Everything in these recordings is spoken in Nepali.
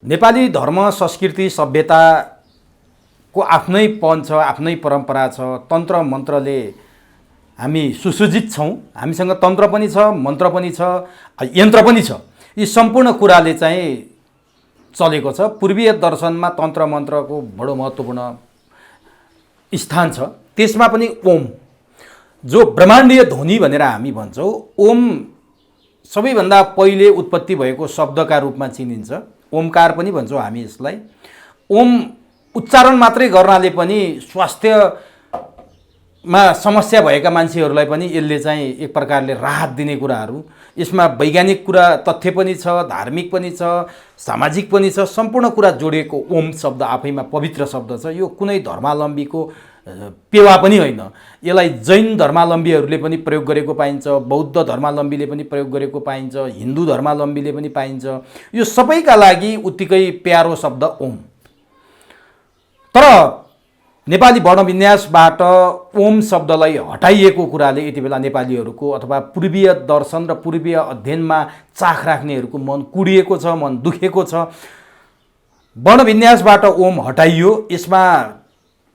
नेपाली धर्म संस्कृति सभ्यताको आफ्नै पन छ, आफ्नै परम्परा छ। तन्त्र मन्त्रले हामी सुसज्जित छौँ। हामीसँग तन्त्र पनि छ, मन्त्र पनि छ, यन्त्र पनि छ। यी सम्पूर्ण कुराले चाहिँ चलेको छ। पूर्वीय दर्शनमा तन्त्र मन्त्रको बडो महत्त्वपूर्ण स्थान छ। त्यसमा पनि ओम, जो ब्रह्माण्डीय ध्वनि भनेर हामी भन्छौँ, ओम सबैभन्दा पहिले उत्पत्ति भएको शब्दका रूपमा चिनिन्छ। ओमकार पनि भन्छौँ हामी यसलाई। ओम उच्चारण मात्रै गर्नाले पनि स्वास्थ्यमा समस्या भएका मान्छेहरूलाई पनि यसले चाहिँ एक प्रकारले राहत दिने कुराहरू, यसमा वैज्ञानिक कुरा तथ्य पनि छ, धार्मिक पनि छ, सामाजिक पनि छ। सम्पूर्ण कुरा जोडिएको ओम शब्द आफैमा पवित्र शब्द छ। यो कुनै धर्मावलम्बीको पेवा पनि होइन। यसलाई जैन धर्मावलम्बीहरूले पनि प्रयोग गरेको पाइन्छ, बौद्ध धर्मावलम्बीले पनि प्रयोग गरेको पाइन्छ, हिन्दू धर्मावलम्बीले पनि पाइन्छ। यो सबैका लागि उत्तिकै प्यारो शब्द ओम। तर नेपाली वर्णविन्यासबाट ओम शब्दलाई हटाइएको कुराले यति बेला नेपालीहरूको अथवा पूर्वीय दर्शन र पूर्वीय अध्ययनमा चाख राख्नेहरूको मन कुडिएको छ, मन दुखेको छ। वर्णविन्यासबाट ओम हटाइयो। यसमा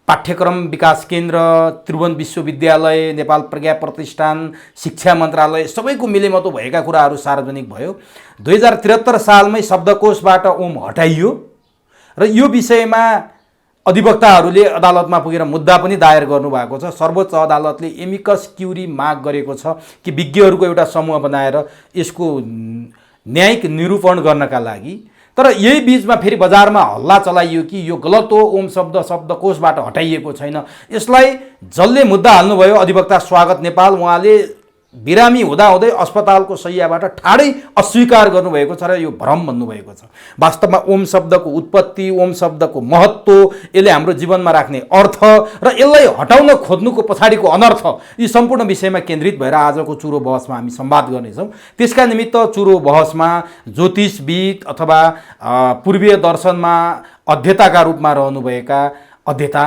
पाठ्यक्रम विकास केन्द्र, त्रिभुवन विश्वविद्यालय, नेपाल प्रज्ञा प्रतिष्ठान, शिक्षा मन्त्रालय सबैको मिलेमतो भएका कुराहरू सार्वजनिक भयो। 2073 सालमै शब्दकोशबाट ओम हटाइयो र यो विषयमा अधिवक्ताहरूले अदालतमा पुगेर मुद्दा पनि दायर गर्नुभएको छ। सर्वोच्च अदालतले एमिकस क्युरी माग गरेको छ कि विज्ञहरूको एउटा समूह बनाएर यसको न्यायिक निरूपण गर्नका लागि। तर यही बीचमा फेरि बजारमा हल्ला चलाइयो कि यो गलत हो, ओम शब्द शब्दकोशबाट हटाइएको छैन। यसलाई जसले मुद्दा हाल्नुभयो अधिवक्ता स्वागत नेपाल, उहाँले बिरामी हुँदाहुँदै अस्पतालको शैय्याबाट ठाडै अस्वीकार गर्नुभएको छ र यो भ्रम भन्नुभएको छ। वास्तवमा ओम शब्दको उत्पत्ति, ओम शब्दको महत्त्व, यसले हाम्रो जीवनमा राख्ने अर्थ र यसलाई हटाउन खोज्नुको पछाडिको अनर्थ, यी सम्पूर्ण विषयमा केन्द्रित भएर आजको चुरो बहसमा हामी संवाद गर्नेछौँ। त्यसका निमित्त चुरो बहसमा ज्योतिषविद अथवा पूर्वीय दर्शनमा अध्येताका रूपमा रहनुभएका अध्येता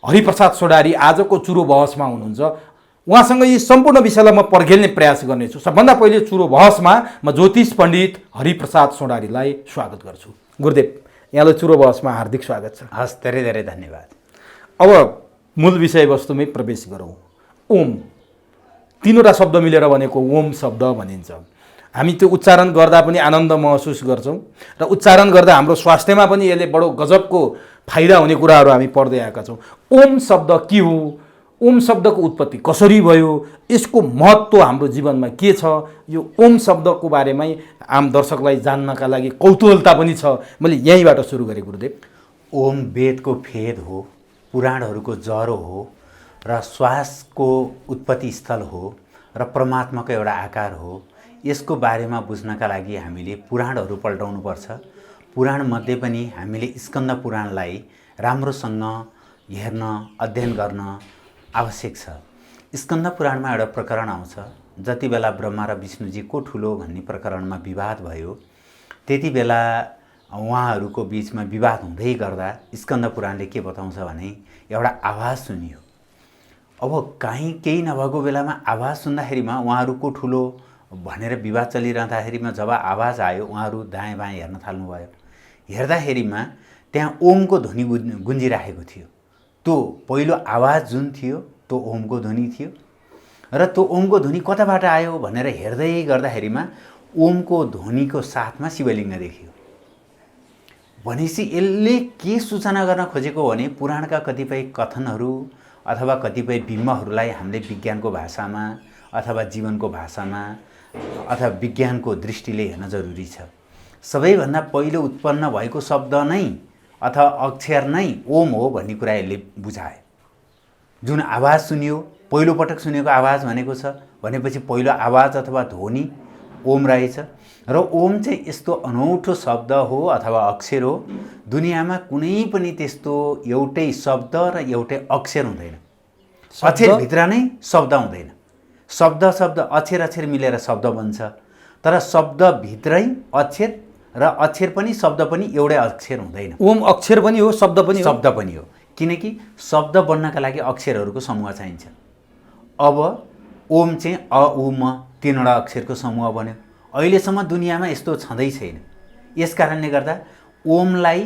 हरिप्रसाद सोडारी आजको चुरो बहसमा हुनुहुन्छ। उहाँसँग यी सम्पूर्ण विषयलाई म पर्खेल्ने प्रयास गर्नेछु। सबभन्दा पहिले चुरो बहसमा म ज्योतिष पण्डित हरिप्रसाद सोडारीलाई स्वागत गर्छु। गुरुदेव, यहाँलाई चुरो बहसमा हार्दिक स्वागत छ। हस्, धेरै धेरै धन्यवाद। अब मूल विषयवस्तुमै प्रवेश गरौँ। ओम, तीनवटा शब्द मिलेर बनेको ओम शब्द भनिन्छ। हामी त्यो उच्चारण गर्दा पनि आनन्द महसुस गर्छौँ र उच्चारण गर्दा हाम्रो स्वास्थ्यमा पनि यसले बडो गजबको फाइदा हुने कुराहरू हामी पढ्दै आएका छौँ। ओम शब्द के हो? ओम शब्दको उत्पत्ति कसरी भयो? यसको महत्त्व हाम्रो जीवनमा के छ? यो ओम शब्दको बारेमै आम दर्शकलाई जान्नका लागि कौतूहलता पनि छ। मैले यहीँबाट सुरु गरेँ गुरुदेव। ओम वेदको फेद हो, पुराणहरूको जरो हो र श्वासको उत्पत्ति स्थल हो र परमात्माको एउटा आकार हो। यसको बारेमा बुझ्नका लागि हामीले पुराणहरू पल्टाउनुपर्छ। पुराणमध्ये पनि हामीले स्कन्द पुराणलाई राम्रोसँग हेर्न, अध्ययन गर्न आवश्यक छ। स्कन्द पुराणमा एउटा प्रकरण आउँछ, जति बेला ब्रह्मा र विष्णुजी को ठुलो भन्ने प्रकरणमा विवाद भयो, त्यति बेला उहाँहरूको बिचमा विवाद हुँदै गर्दा स्कन्द पुराणले के बताउँछ भने एउटा आवाज सुनियो। अब कहीँ केही नभएको बेलामा आवाज सुन्दाखेरिमा उहाँहरू को ठुलो भनेर विवाद चलिरहँदाखेरिमा जब आवाज आयो, उहाँहरू दायाँ बायाँ हेर्न थाल्नुभयो। हेर्दाखेरिमा त्यहाँ ओमको ध्वनि गुन्जिराखेको थियो। त्यो पहिलो आवाज जुन थियो त्यो ओमको ध्वनि थियो र त्यो ओमको ध्वनि कताबाट आयो भनेर हेर्दै गर्दाखेरिमा ओमको ध्वनिको साथमा शिवलिङ्ग देखियो। भनेपछि यसले के सूचना गर्न खोजेको भने पुराणका कतिपय कथनहरू अथवा कतिपय बिम्बहरूलाई हामीले विज्ञानको भाषामा अथवा जीवनको भाषामा अथवा विज्ञानको दृष्टिले हेर्न जरुरी छ। सबैभन्दा पहिलो उत्पन्न भएको शब्द नै अथवा अक्षर नै ओम हो भन्ने कुरा यसले बुझायो। जुन आवाज सुनियो, पहिलो पटक सुनेको आवाज भनेको छ भनेपछि पहिलो आवाज अथवा ध्वनि ओम रहेछ र ओम चाहिँ यस्तो अनौठो शब्द हो अथवा अक्षर हो, दुनियाँमा कुनै पनि त्यस्तो एउटै शब्द र एउटै अक्षर हुँदैन। अक्षरभित्र नै शब्द हुँदैन। शब्द अक्षर मिलेर शब्द बन्छ, तर शब्दभित्रै अक्षर र अक्षर पनि शब्द पनि एउटै अक्षर हुँदैन। ओम अक्षर पनि हो, शब्द पनि हो, किनकि शब्द बन्नका लागि अक्षरहरूको समूह चाहिन्छ। अब ओम चाहिँ अ उ म तीनवटा अक्षरको समूह बन्यो। अहिलेसम्म दुनियाँमा यस्तो छँदै छैन। यस कारणले गर्दा ओमलाई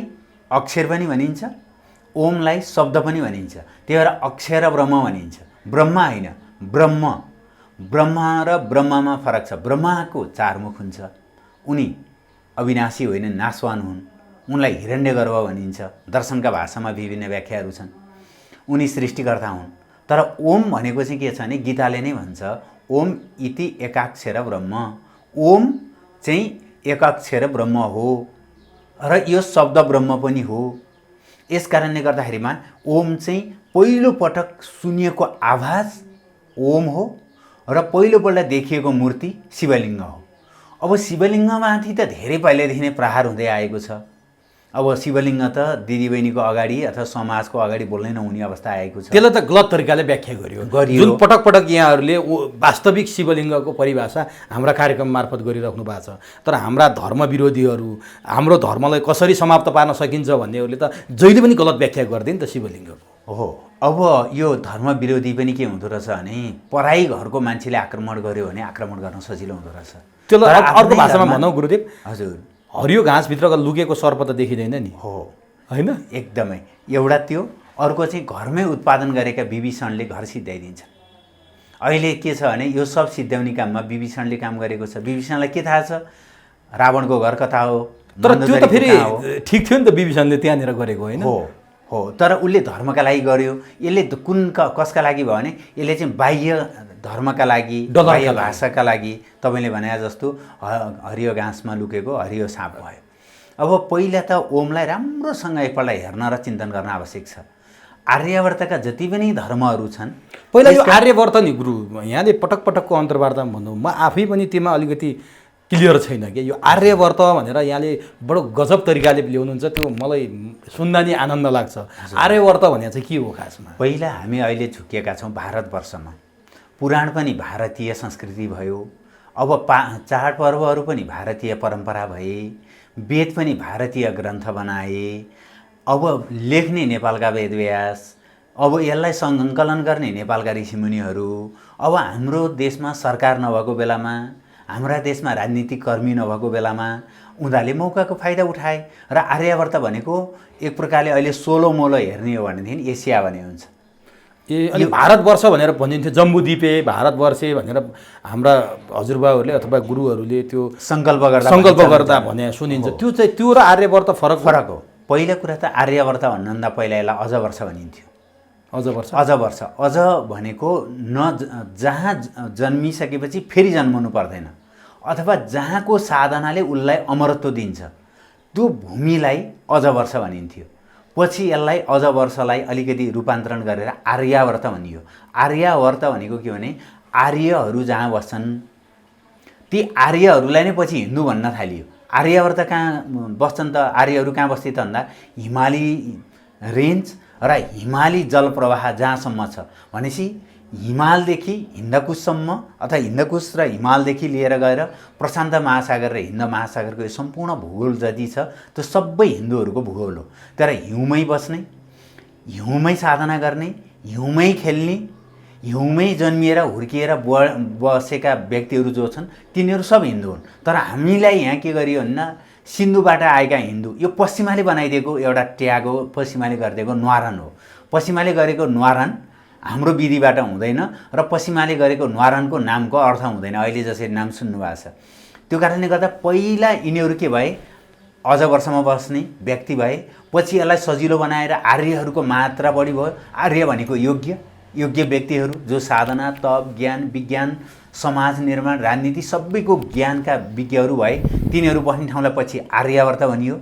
अक्षर पनि भनिन्छ, ओमलाई शब्द पनि भनिन्छ। त्यही भएर अक्षर ब्रह्म भनिन्छ। ब्रह्म होइन, ब्रह्म। ब्रह्म र ब्रह्ममा फरक छ। ब्रह्माको 4 मुख हुन्छ, उनी अविनाशी होइन, नाशवान हुन्। उनलाई हिरण्यगर्भ भनिन्छ। दर्शनका भाषामा विभिन्न व्याख्याहरू छन्। उनी सृष्टिकर्ता हुन्। तर ओम भनेको चाहिँ के छ भने गीताले नै भन्छ, ओम इति एकाक्षर ब्रह्म। ओम चाहिँ एकाक्षर ब्रह्म हो र यो शब्द ब्रह्म पनि हो। यस कारणले गर्दाखेरिमा ओम चाहिँ पहिलो पटक सुनिएको आवाज ओम हो र पहिलोपल्ट देखिएको मूर्ति शिवलिङ्ग हो। अब शिवलिङ्गमाथि त धेरै पहिल्यैदेखि नै प्रहार हुँदै आएको छ। अब शिवलिङ्ग त दिदीबहिनीको अगाडि अथवा समाजको अगाडि बोल्नै नहुने अवस्था आएको छ। त्यसलाई त गलत तरिकाले व्याख्या गरियो। जुन पटक पटक यहाँहरूले वास्तविक शिवलिङ्गको परिभाषा हाम्रा कार्यक्रम मार्फत गरिराख्नु भएको छ, तर हाम्रा धर्म विरोधीहरू हाम्रो धर्मलाई कसरी समाप्त पार्न सकिन्छ भन्नेहरूले त जहिले पनि गलत व्याख्या गर्दै नि त शिवलिङ्गको। हो, अब यो धर्म विरोधी पनि के हुँदो रहेछ भने पराई घरको मान्छेले आक्रमण गर्यो भने आक्रमण गर्न सजिलो हुँदो रहेछ। त्यसलाई अर्को भाषामा भनौँ गुरुदेव, हजुर, हरियो घाँसभित्रको लुकेको सर्प त देखिँदैन नि। हो, होइन? एकदमै। एउटा त्यो, अर्को चाहिँ घरमै उत्पादन गरेका विभीषणले घर सिद्ध्याइदिन्छ। अहिले के छ भने यो सब सिद्ध्याउने काममा विभीषणले काम गरेको छ। विभीषणलाई के थाहा छ रावणको घर कता हो? तर त्यो त फेरि ठिक थियो नि त, विभीषणले त्यहाँनिर गरेको होइन? हो, तर उसले धर्मका लागि गर्यो। यसले कसका लागि भयो भने यसले चाहिँ बाह्य धर्मका लागि, बाह्य भाषाका लागि, तपाईँले भने जस्तो हरियो घाँसमा लुकेको हरियो साँप भयो। अब पहिला त ओमलाई राम्रोसँग एकपल्ट हेर्न र चिन्तन गर्न आवश्यक छ। आर्यावर्तका जति पनि धर्महरू छन्, पहिला यो आर्यावर्त नि गुरु, यहाँले पटक पटकको अन्तर्वार्ता भन्नु, म आफै पनि त्यसमा अलिकति क्लियर छैन कि यो आर्यावर्त भनेर यहाँले बडो गजब तरिकाले ल्याउनुहुन्छ। त्यो मलाई सुन्दा नि आनन्द लाग्छ। आर्यावर्त भने चाहिँ के हो खासमा? पहिला हामी अहिले झुकिएका छौँ भारतवर्षमा। पुराण पनि भारतीय संस्कृति भयो। अब चाडपर्वहरू पनि भारतीय परम्परा भए, वेद पनि भारतीय ग्रन्थ बनाए। अब लेख्ने नेपालका वेदव्यास, अब यसलाई सङ्कलन गर्ने नेपालका ऋषिमुनिहरू। अब हाम्रो देशमा सरकार नभएको बेलामा, हाम्रा देशमा राजनीतिक कर्मी नभएको बेलामा उनीहरूले मौकाको फाइदा उठाए। र आर्यावर्त भनेको एक प्रकारले अहिले सोलो मोलो हेर्ने हो भनेदेखि एसिया भने हुन्छ। अनि भारतवर्ष भनेर भनिन्थ्यो, जम्बूद्वीपे भारतवर्षे भनेर हाम्रा हजुरबाहरूले अथवा गुरुहरूले त्यो सङ्कल्प गर्दा भने सुनिन्छ। त्यो र आर्यावर्त फरक हो। पहिलो कुरा त आर्यावर्त भन्नुभन्दा पहिला यसलाई अजवर्ष भनिन्थ्यो। अज भनेको जहाँ जन्मिसकेपछि फेरि जन्मनु पर्दैन, अथवा जहाँको साधनाले उसलाई अमरत्व दिन्छ, त्यो भूमिलाई अजवर्ष भनिन्थ्यो। पछि यसलाई अजवर्षलाई अलिकति रूपान्तरण गरेर आर्यावर्त भनियो। आर्यावर्त भनेको के भने आर्यहरू जहाँ बस्छन् ती आर्यहरूलाई नै पछि हिन्दू भन्न थालियो। आर्यावर्त कहाँ बस्छन् त? आर्यहरू कहाँ बस्थे त भन्दा हिमाली रेन्ज र हिमाली जलप्रवाह जहाँसम्म छ भनेपछि हिमालदेखि हिन्दकुशसम्म अथवा हिन्दकुश र हिमालदेखि लिएर गएर प्रशान्त महासागर र हिन्द महासागरको यो सम्पूर्ण भूगोल जति छ त्यो सबै हिन्दूहरूको भूगोल हो। तर हिउँमै बस्ने, हिउँमै साधना गर्ने, हिउँमै खेल्ने, हिउँमै जन्मिएर हुर्किएर बसेका व्यक्तिहरू जो छन् तिनीहरू सब हिन्दू हुन्। तर हामीलाई यहाँ के गरियो भन्दा सिन्धुबाट आएका हिन्दू, यो पश्चिमाले बनाइदिएको एउटा ट्याग हो, पश्चिमाले गरिदिएको न्वारन हो। पश्चिमाले गरेको न्वारन हाम्रो विधिबाट हुँदैन र पश्चिमाले गरेको न्वारनको नामको अर्थ हुँदैन। अहिले जसरी नाम सुन्नुभएको छ त्यो कारणले गर्दा पहिला यिनीहरू के भए? अजवर्षमा बस्ने व्यक्ति भए। पछि यसलाई सजिलो बनाएर आर्यहरूको मात्रा बढी भयो। आर्य भनेको योग्य व्यक्तिहरू जो साधना, तप, ज्ञान, विज्ञान, समाज निर्माण, राजनीति सबैको ज्ञानका विज्ञहरू भए। तिनीहरू बस्ने ठाउँलाई पछि आर्यावर्त भनियो।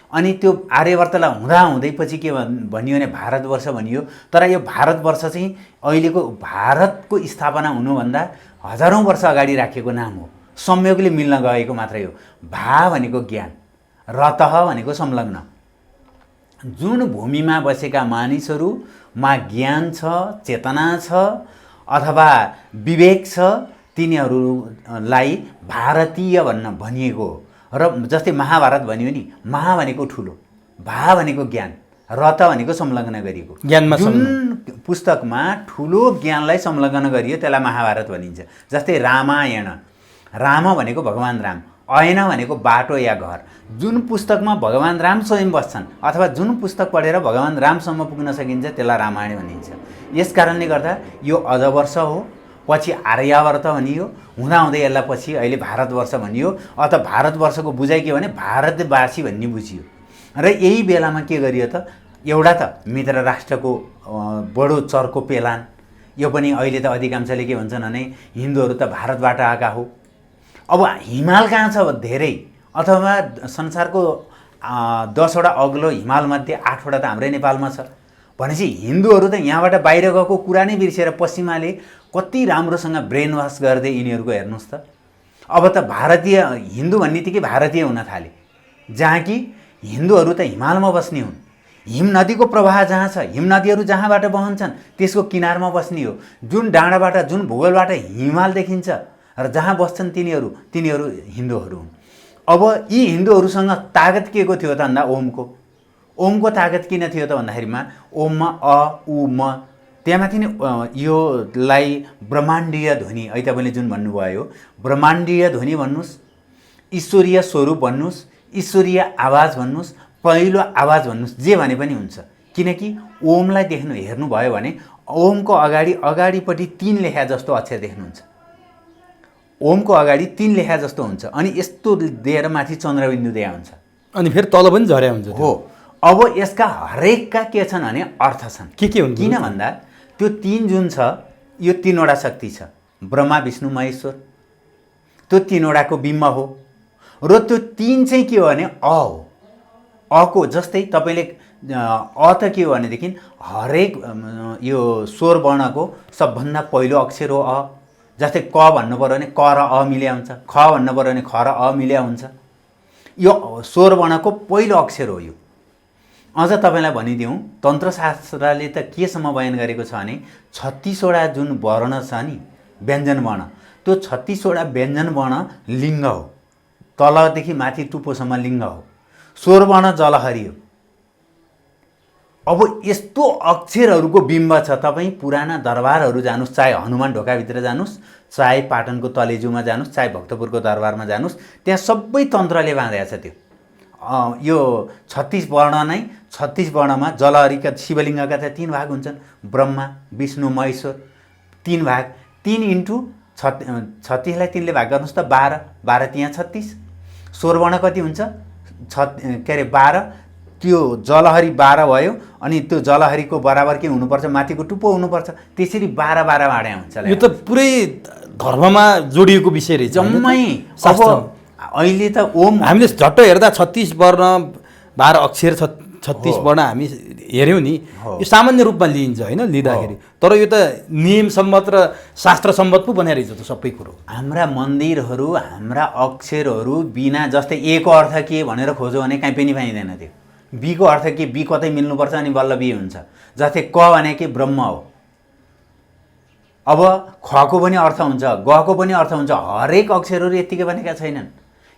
अनि त्यो आर्यावर्तलाई हुँदै पछि के भनियो भने भारतवर्ष भनियो। तर यो भारतवर्ष चाहिँ अहिलेको भारतको स्थापना हुनुभन्दा हजारौँ वर्ष अगाडि राखिएको नाम हो। संयोगले मिल्न गएको मात्रै हो। भा भनेको ज्ञान, रतः भनेको संलग्न। जुन भूमिमा बसेका मानिसहरूमा ज्ञान छ, चेतना छ अथवा विवेक छ, तिनीहरूलाई भारतीय भनिएको हो। र जस्तै महाभारत भन्यो नि, महा भनेको ठुलो, भा भनेको ज्ञान, रत भनेको संलग्न गरिएको। जुन पुस्तकमा ठुलो ज्ञानलाई संलग्न गरियो त्यसलाई महाभारत भनिन्छ। जस्तै रामायण, राम भनेको भगवान् राम, ऐना भनेको बाटो या घर। जुन पुस्तकमा भगवान् राम स्वयं बस्छन् अथवा जुन पुस्तक पढेर भगवान् रामसम्म पुग्न सकिन्छ त्यसलाई रामायण भनिन्छ। यस कारणले गर्दा यो अजवर्ष हो, पछि आर्यावर्त भनियो, हुँदाहुँदै यसलाई पछि अहिले भारतवर्ष भनियो। अथवा भारतवर्षको बुझाइ के भने भारतवासी भन्ने बुझियो। र यही बेलामा के गरियो त, एउटा त मित्र राष्ट्रको बडो चर्को पेलान। यो पनि अहिले त अधिकांशले के भन्छन् भने हिन्दूहरू त भारतबाट आएका हो। अब हिमाल कहाँ छ धेरै, अथवा संसारको 10वटा अग्लो हिमालमध्ये 8वटा त हाम्रै नेपालमा छ भनेपछि हिन्दूहरू त यहाँबाट बाहिर गएको कुरा नै बिर्सेर पश्चिमाले कति राम्रोसँग ब्रेन वास गर्दै यिनीहरूको हेर्नुहोस् त। अब त भारतीय हिन्दू भन्नेतिकै भारतीय हुन थाले, जहाँ कि हिन्दूहरू त हिमालमा बस्ने हुन्। हिम नदीको प्रवाह जहाँ छ, हिम नदीहरू जहाँबाट बहन्छन् त्यसको किनारमा बस्ने हो। जुन डाँडाबाट जुन भूगोलबाट हिमाल देखिन्छ र जहाँ बस्छन् तिनीहरू हिन्दूहरू हुन्। अब यी हिन्दूहरूसँग तागत के को थियो त भन्दा ओमको तागत किन थियो त भन्दाखेरिमा ओममा अ उ म त्यहाँमाथि नै योलाई ब्रह्माण्डीय ध्वनि, अहिले तपाईँले जुन भन्नुभयो ब्रह्माण्डीय ध्वनि भन्नुहोस्, ईश्वरीय स्वरूप भन्नुहोस्, ईश्वरीय आवाज भन्नुहोस्, पहिलो आवाज भन्नुहोस्, जे भने पनि हुन्छ। किनकि ओमलाई हेर्नुभयो भने ओमको अगाडिपट्टि 3 लेखा जस्तो अक्षर देख्नुहुन्छ। ओमको अगाडि 3 लेखा जस्तो हुन्छ अनि यस्तो दिएर माथि चन्द्रबिन्दु दिया हुन्छ अनि फेरि तल पनि झर्या हुन्छ हो। अब यसका हरेकका के छन् भने अर्थ छन्। के हुन्? किन भन्दा त्यो 3 जुन छ यो 3वटा शक्ति छ, ब्रह्मा विष्णु महेश्वर, त्यो 3वटाको बिम्ब हो। र त्यो 3 चाहिँ के हो भने अ हो। अको जस्तै तपाईँले अ त के हो भनेदेखि हरेक यो स्वर वर्णको सबभन्दा पहिलो अक्षर हो अ। जस्तै क भन्नु पर्यो भने क र अ मिल्या हुन्छ, ख भन्नु पर्यो भने ख र अ मिल्या हुन्छ। यो स्वर वर्णको पहिलो अक्षर हो यो। अझ तपाईँलाई भनिदिउँ, तन्त्रशास्त्रले त केसम्म बयान गरेको छ भने 36वटा जुन वर्ण छ नि व्यञ्जन वर्ण, त्यो 36वटा व्यञ्जन वर्ण लिङ्ग हो। तलदेखि माथि टुप्पोसम्म लिङ्ग हो। स्वर वर्ण जलहरी हो। अब यस्तो अक्षरहरूको बिम्ब छ। तपाईँ पुराना दरबारहरू जानुहोस्, चाहे हनुमान ढोकाभित्र जानुहोस्, चाहे पाटनको तलेजुमा जानुहोस्, चाहे भक्तपुरको दरबारमा जानुहोस्, त्यहाँ सबै तन्त्रले बाँधेको छ। त्यो यो 36 वर्ण नै 36 वर्णमा जलहरीका शिवलिङ्गका चाहिँ 3 भाग हुन्छन्, ब्रह्मा विष्णु महेश्वर 3 भाग। 3 इन्टु 36लाई 3ले भाग गर्नुहोस् त 12 त्यहाँ 36। स्वर वर्ण कति हुन्छ? 12। त्यो जलहरी 12 भयो अनि त्यो जलहरीको बराबर के हुनुपर्छ? माथिको टुप्पो हुनुपर्छ। त्यसरी 12 बाँडे हुन्छ। यो त पुरै धर्ममा जोडिएको विषय रहेछ जम्मै। अब अहिले त ओम हामीले झट्ट हेर्दा 36 वर्ण 12 अक्षर 36 वर्ण हामी हेऱ्यौँ नि, यो सामान्य रूपमा लिइन्छ होइन लिँदाखेरि। तर यो त नियम सम्मत र शास्त्र सम्मत पो बनाएर रहेछ त सबै कुरो। हाम्रा मन्दिरहरू, हाम्रा अक्षरहरू बिना, जस्तै ए को अर्थ के भनेर खोज्यो भने कहीँ पनि पाइँदैन। त्यो बी को अर्थ के, बी कतै मिल्नुपर्छ अनि बल्ल बी हुन्छ। जस्तै क भने के ब्रह्म हो। अब ख को पनि अर्थ हुन्छ, ग को पनि अर्थ हुन्छ। हरेक अक्षरहरू यत्तिकै बनेका छैनन्।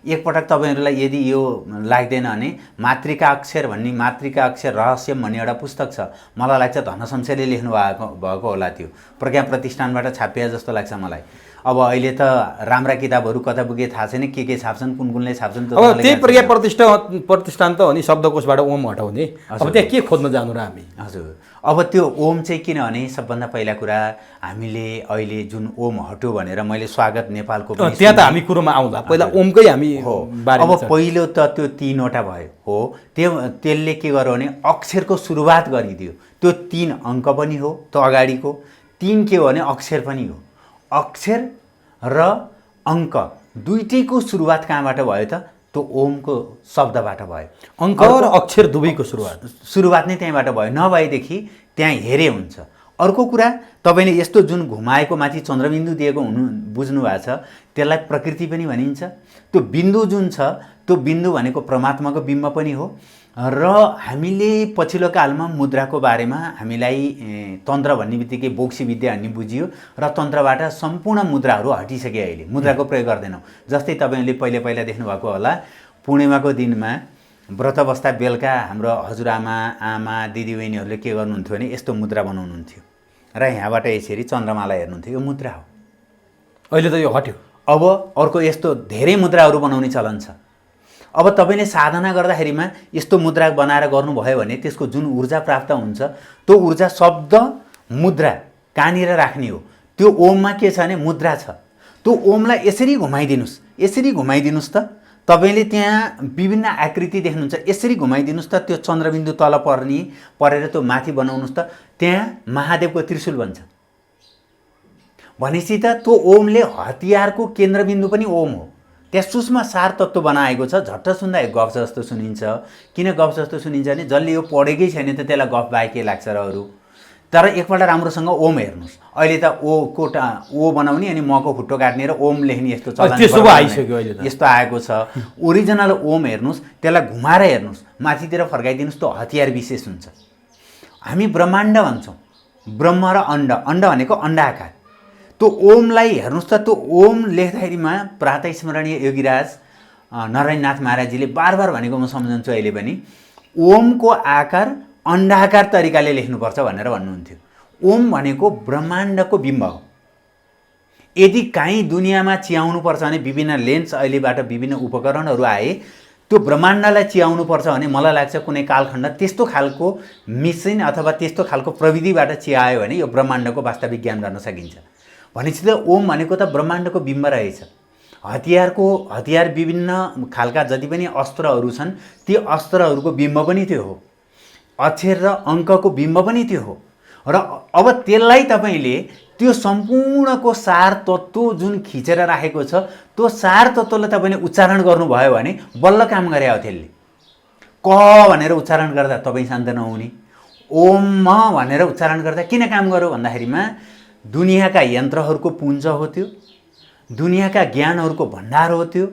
एकपटक तपाईँहरूलाई यदि यो लाग्दैन भने मातृका अक्षर भन्ने, मातृका अक्षर रहस्यम भन्ने एउटा पुस्तक छ। मलाई लाग्छ धनशमशेरले लेख्नु भएको होला। त्यो प्रज्ञा प्रतिष्ठानबाट छापिया जस्तो लाग्छ मलाई। अब अहिले त राम्रा किताबहरू कता पुगे थाहा छैन, के छाप्छन्, कुनले छाप्छन्। अब त्यही प्रज्ञा प्रतिष्ठान त हो नि, शब्दकोशबाट ओम हटाउने। अब त्यहाँ के खोज्न जानु र हामी? हजुर। अब त्यो ओम चाहिँ किनभने सबभन्दा पहिला कुरा हामीले अहिले जुन ओम हट्यो भनेर मैले स्वागत नेपालको त्यहाँ त हामी कुरोमा आउँदा पहिला ओमकै हामी हो। अब पहिलो त त्यो 3वटा भयो हो। त्यसले के गर्यो भने अक्षरको सुरुवात गरिदियो। त्यो 3 अङ्क पनि हो, त्यो अगाडिको 3 के हो भने अक्षर पनि हो। अक्षर र अङ्क दुईटैको सुरुवात कहाँबाट भयो त? त्यो ओमको शब्दबाट भयो। अङ्क र अक्षर दुवैको सुरुवात नै त्यहीँबाट भयो। नभएदेखि त्यहाँ हेरे हुन्छ। अर्को कुरा, तपाईँले यस्तो जुन घुमाएको माथि चन्द्रबिन्दु दिएको बुझ्नु भएको छ, त्यसलाई प्रकृति पनि भनिन्छ। त्यो बिन्दु जुन छ त्यो बिन्दु भनेको परमात्माको बिम्ब पनि हो। र हामीले पछिल्लो कालमा मुद्राको बारेमा हामीलाई तन्त्र भन्ने बित्तिकै बोक्सी विद्या भन्ने बुझियो र तन्त्रबाट सम्पूर्ण मुद्राहरू हटिसके। अहिले मुद्राको प्रयोग गर्दैनौँ। जस्तै तपाईँले पहिला देख्नुभएको होला, पूर्णिमाको दिनमा व्रत बस्दा बेलुका हाम्रो हजुरआमा, आमा, दिदीबहिनीहरूले के गर्नुहुन्थ्यो भने यस्तो मुद्रा बनाउनुहुन्थ्यो र यहाँबाट यसरी चन्द्रमाला हेर्नुहुन्थ्यो। यो मुद्रा हो। अहिले त यो हट्यो। अब अर्को यस्तो धेरै मुद्राहरू बनाउने चलन छ। अब तपाईँले साधना गर्दाखेरिमा यस्तो मुद्रा बनाएर गर्नुभयो भने त्यसको जुन ऊर्जा प्राप्त हुन्छ त्यो ऊर्जा शब्द मुद्रा कहाँनिर राख्ने हो, त्यो ओममा के छ भने मुद्रा छ। त्यो ओमलाई यसरी घुमाइदिनुहोस् त, तपाईँले त्यहाँ विभिन्न आकृति देख्नुहुन्छ, यसरी घुमाइदिनुहोस् त, त्यो चन्द्रबिन्दु तल परेर त्यो माथि बनाउनुहोस् त, त्यहाँ महादेवको त्रिशूल बन्छ। भनेपछि त त्यो ओमले हतियारको केन्द्रबिन्दु पनि ओम हो। त्यहाँ सूक्ष्म सार तत्त्व बनाएको छ। झट्ट सुन्दा गफ जस्तो सुनिन्छ। किन गफ जस्तो सुनिन्छ भने जसले यो पढेकै छैन त त्यसलाई गफ बाहेक के लाग्छ र अरू। तर एकपल्ट राम्रोसँग ओम हेर्नुहोस्। अहिले त ओ बनाउने अनि मको खुट्टो काट्ने र ओम लेख्ने यस्तो चलन आइसक्यो अहिले त, यस्तो आएको छ। ओरिजिनल ओम हेर्नुहोस्, त्यसलाई घुमाएर हेर्नुहोस्, माथितिर फर्काइदिनुहोस्, त्यो हतियार विशेष हुन्छ। हामी ब्रह्माण्ड भन्छौँ, ब्रह्म र अण्ड, अण्ड भनेको अण्डाकार। त्यो ओमलाई हेर्नुहोस् त, त्यो ओम लेख्दाखेरिमा प्रातः स्मरणीय योगीराज नारायणनाथ महाराजजीले बार बार भनेको म सम्झन्छु अहिले पनि, ओमको आकार अण्डाकार तरिकाले लेख्नुपर्छ भनेर भन्नुहुन्थ्यो। ओम भनेको ब्रह्माण्डको बिम्ब हो। यदि काहीँ दुनियाँमा चियाउनुपर्छ भने विभिन्न लेन्स अहिलेबाट विभिन्न उपकरणहरू आए, त्यो ब्रह्माण्डलाई चियाउनुपर्छ भने मलाई लाग्छ कुनै कालखण्ड त्यस्तो खालको मिसिन अथवा त्यस्तो खालको प्रविधिबाट चियायो भने यो ब्रह्माण्डको वास्तविक ज्ञान गर्न सकिन्छ। भनेपछि त ओम भनेको त ब्रह्माण्डको बिम्ब रहेछ। हतियार विभिन्न खालका जति पनि अस्त्रहरू छन् ती अस्त्रहरूको बिम्ब पनि त्यो हो। अक्षर र अङ्कको बिम्ब पनि त्यो हो। र अब त्यसलाई तपाईँले त्यो सम्पूर्णको सार तत्त्व जुन खिचेर राखेको छ, त्यो सार तत्त्वलाई तपाईँले उच्चारण गर्नुभयो भने बल्ल काम गरे हो। त्यसले क भनेर उच्चारण गर्दा तपाईँ शान्त नहुने, ओम भनेर उच्चारण गर्दा किन काम गर्यो भन्दाखेरिमा दुनियाँका यन्त्रहरूको पुञ्ज हो त्यो, दुनियाँका ज्ञानहरूको भण्डार हो त्यो,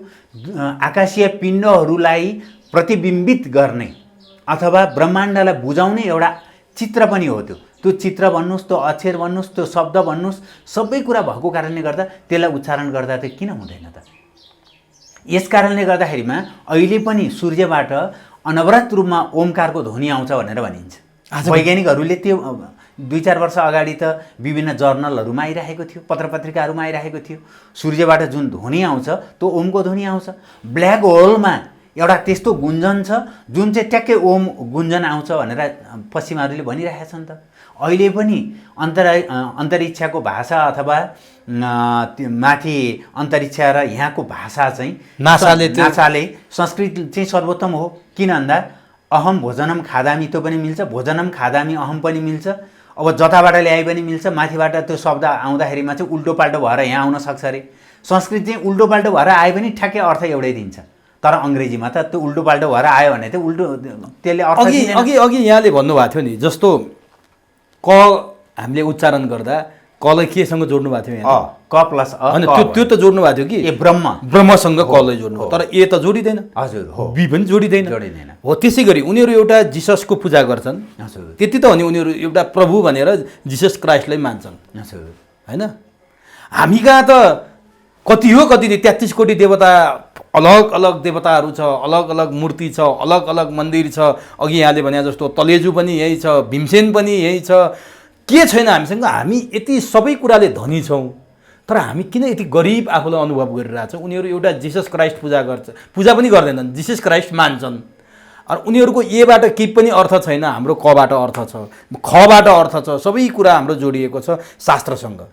आकाशीय पिण्डहरूलाई प्रतिबिम्बित गर्ने अथवा ब्रह्माण्डलाई बुझाउने एउटा चित्र पनि हो त्यो। त्यो चित्र भन्नुहोस्, त्यो अक्षर भन्नुहोस्, त्यो शब्द भन्नुहोस्, सबै कुरा भएको कारणले गर्दा त्यसलाई उच्चारण गर्दा त किन हुँदैन त? यस कारणले गर्दाखेरिमा अहिले पनि सूर्यबाट अनवरत रूपमा ओमकारको ध्वनि आउँछ भनेर भनिन्छ। वैज्ञानिकहरूले त्यो 2-4 वर्ष अगाडि त विभिन्न जर्नलहरूमा आइरहेको थियो, पत्रपत्रिकाहरूमा आइरहेको थियो। सूर्यबाट जुन ध्वनि आउँछ त्यो ओमको ध्वनि आउँछ। ब्ल्याक होलमा एउटा त्यस्तो गुन्जन छ जुन चाहिँ ट्याक्कै ओम गुन्जन आउँछ भनेर पश्चिमाहरूले भनिरहेका छन् त। अहिले पनि अन्तरिक्षको भाषा अथवा माथि अन्तरिक्ष र यहाँको भाषा चाहिँ नासाले संस्कृत चाहिँ सर्वोत्तम हो। किन भन्दा अहम भोजनम खादामी त्यो पनि मिल्छ, भोजनम खादामी अहम पनि मिल्छ। अब जताबाट ल्याए पनि मिल्छ। माथिबाट त्यो शब्द आउँदाखेरिमा चाहिँ उल्टो पाल्टो भएर यहाँ आउन सक्छ अरे। संस्कृत चाहिँ उल्टो पाल्टो भएर आए पनि ठ्याक्कै अर्थ एउटै दिन्छ। तर अङ्ग्रेजीमा त त्यो उल्टो पाल्टो भएर आयो भने चाहिँ उल्टो त्यसले अर्थ अघि यहाँले भन्नुभएको थियो नि, जस्तो क हामीले उच्चारण गर्दा कलाई केसँग जोड्नु भएको थियो यहाँ? क प्लस अ। त्यो त जोड्नु भएको थियो कि ए ब्रह्मसँग कलाई जोड्नु, तर ए त जोडिँदैन। हजुर हो, बी पनि जोडिँदैन। हो त्यसै गरी उनीहरू एउटा जिससको पूजा गर्छन्। हजुर त्यति त हो नि, उनीहरू एउटा प्रभु भनेर जिसस क्राइस्टलाई मान्छन्। हजुर हैन? हामी कहाँ त कति 33 कोटी देवता, अलग अलग देवताहरू छ, अलग अलग मूर्ति छ, अलग अलग मन्दिर छ। अघि यहाँले भने जस्तो तलेजु पनि यही छ, भीमसेन पनि यही छ। के छैन हामीसँग? हामी यति सबै कुराले धनी छौँ, तर हामी किन यति गरिब आफूलाई अनुभव गरिरहेछौँ? उनीहरू एउटा जिसस क्राइस्ट पूजा पनि गर्दैनन्, जिसस क्राइस्ट मान्छन्। अनि उनीहरूको एबाट केही पनि अर्थ छैन, हाम्रो कबाट अर्थ छ, खबाट अर्थ छ। सबै कुरा हाम्रो जोडिएको छ शास्त्रसँग।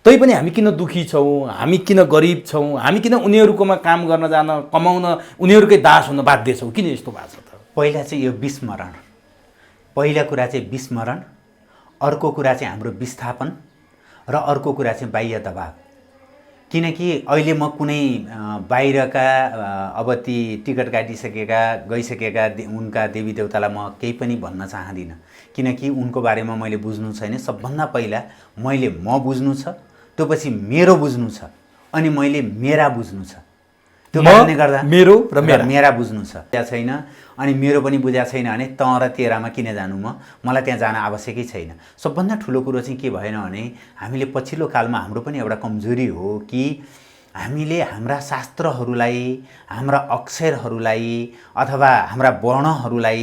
तैपनि हामी किन दुखी छौँ? हामी किन गरिब छौँ? हामी किन उनीहरूकोमा काम गर्न जान, कमाउन उनीहरूकै दास हुन बाध्य छौँ? किन यस्तो भएको छ त? पहिला चाहिँ यो विस्मरण, पहिला कुरा चाहिँ विस्मरण, अर्को कुरा चाहिँ हाम्रो विस्थापन र अर्को कुरा चाहिँ बाह्य दबाव। किनकि अहिले म कुनै बाहिरका अब ती टिकट काटिसकेका गइसकेका उनका देवी देवतालाई म केही पनि भन्न चाहदिनँ, किनकि उनको बारेमा मैले बुझ्नु छैन। सबभन्दा पहिला मैले म बुझ्नु छ, त्यो पछि मेरो बुझ्नु छ, अनि मैले मेरा बुझ्नु छ। त्यो कारणले गर्दा मेरो र मेरा बुझ्नु छ छैन, अनि मेरो पनि बुझा छैन भने त र तेरामा किन जानु? मलाई त्यहाँ जान आवश्यकै छैन। सबभन्दा ठुलो कुरो चाहिँ के भएन भने हामीले पछिल्लो कालमा हाम्रो पनि एउटा कमजोरी हो कि हामीले हाम्रा शास्त्रहरूलाई, हाम्रा अक्षरहरूलाई अथवा हाम्रा वर्णहरूलाई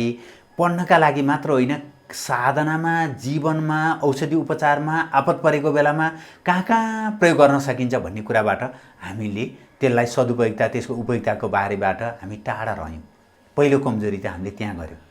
पढ्नका लागि मात्र होइन, साधनामा, जीवनमा, औषधि उपचारमा, आपत परेको बेलामा कहाँ कहाँ प्रयोग गर्न सकिन्छ भन्ने कुराबाट हामीले त्यसलाई सदुपयोगिता, त्यसको उपयोगिताको बारेबाट हामी टाढा रह्यौँ। पहिलो कमजोरी त हामीले त्यहाँ गऱ्यौँ।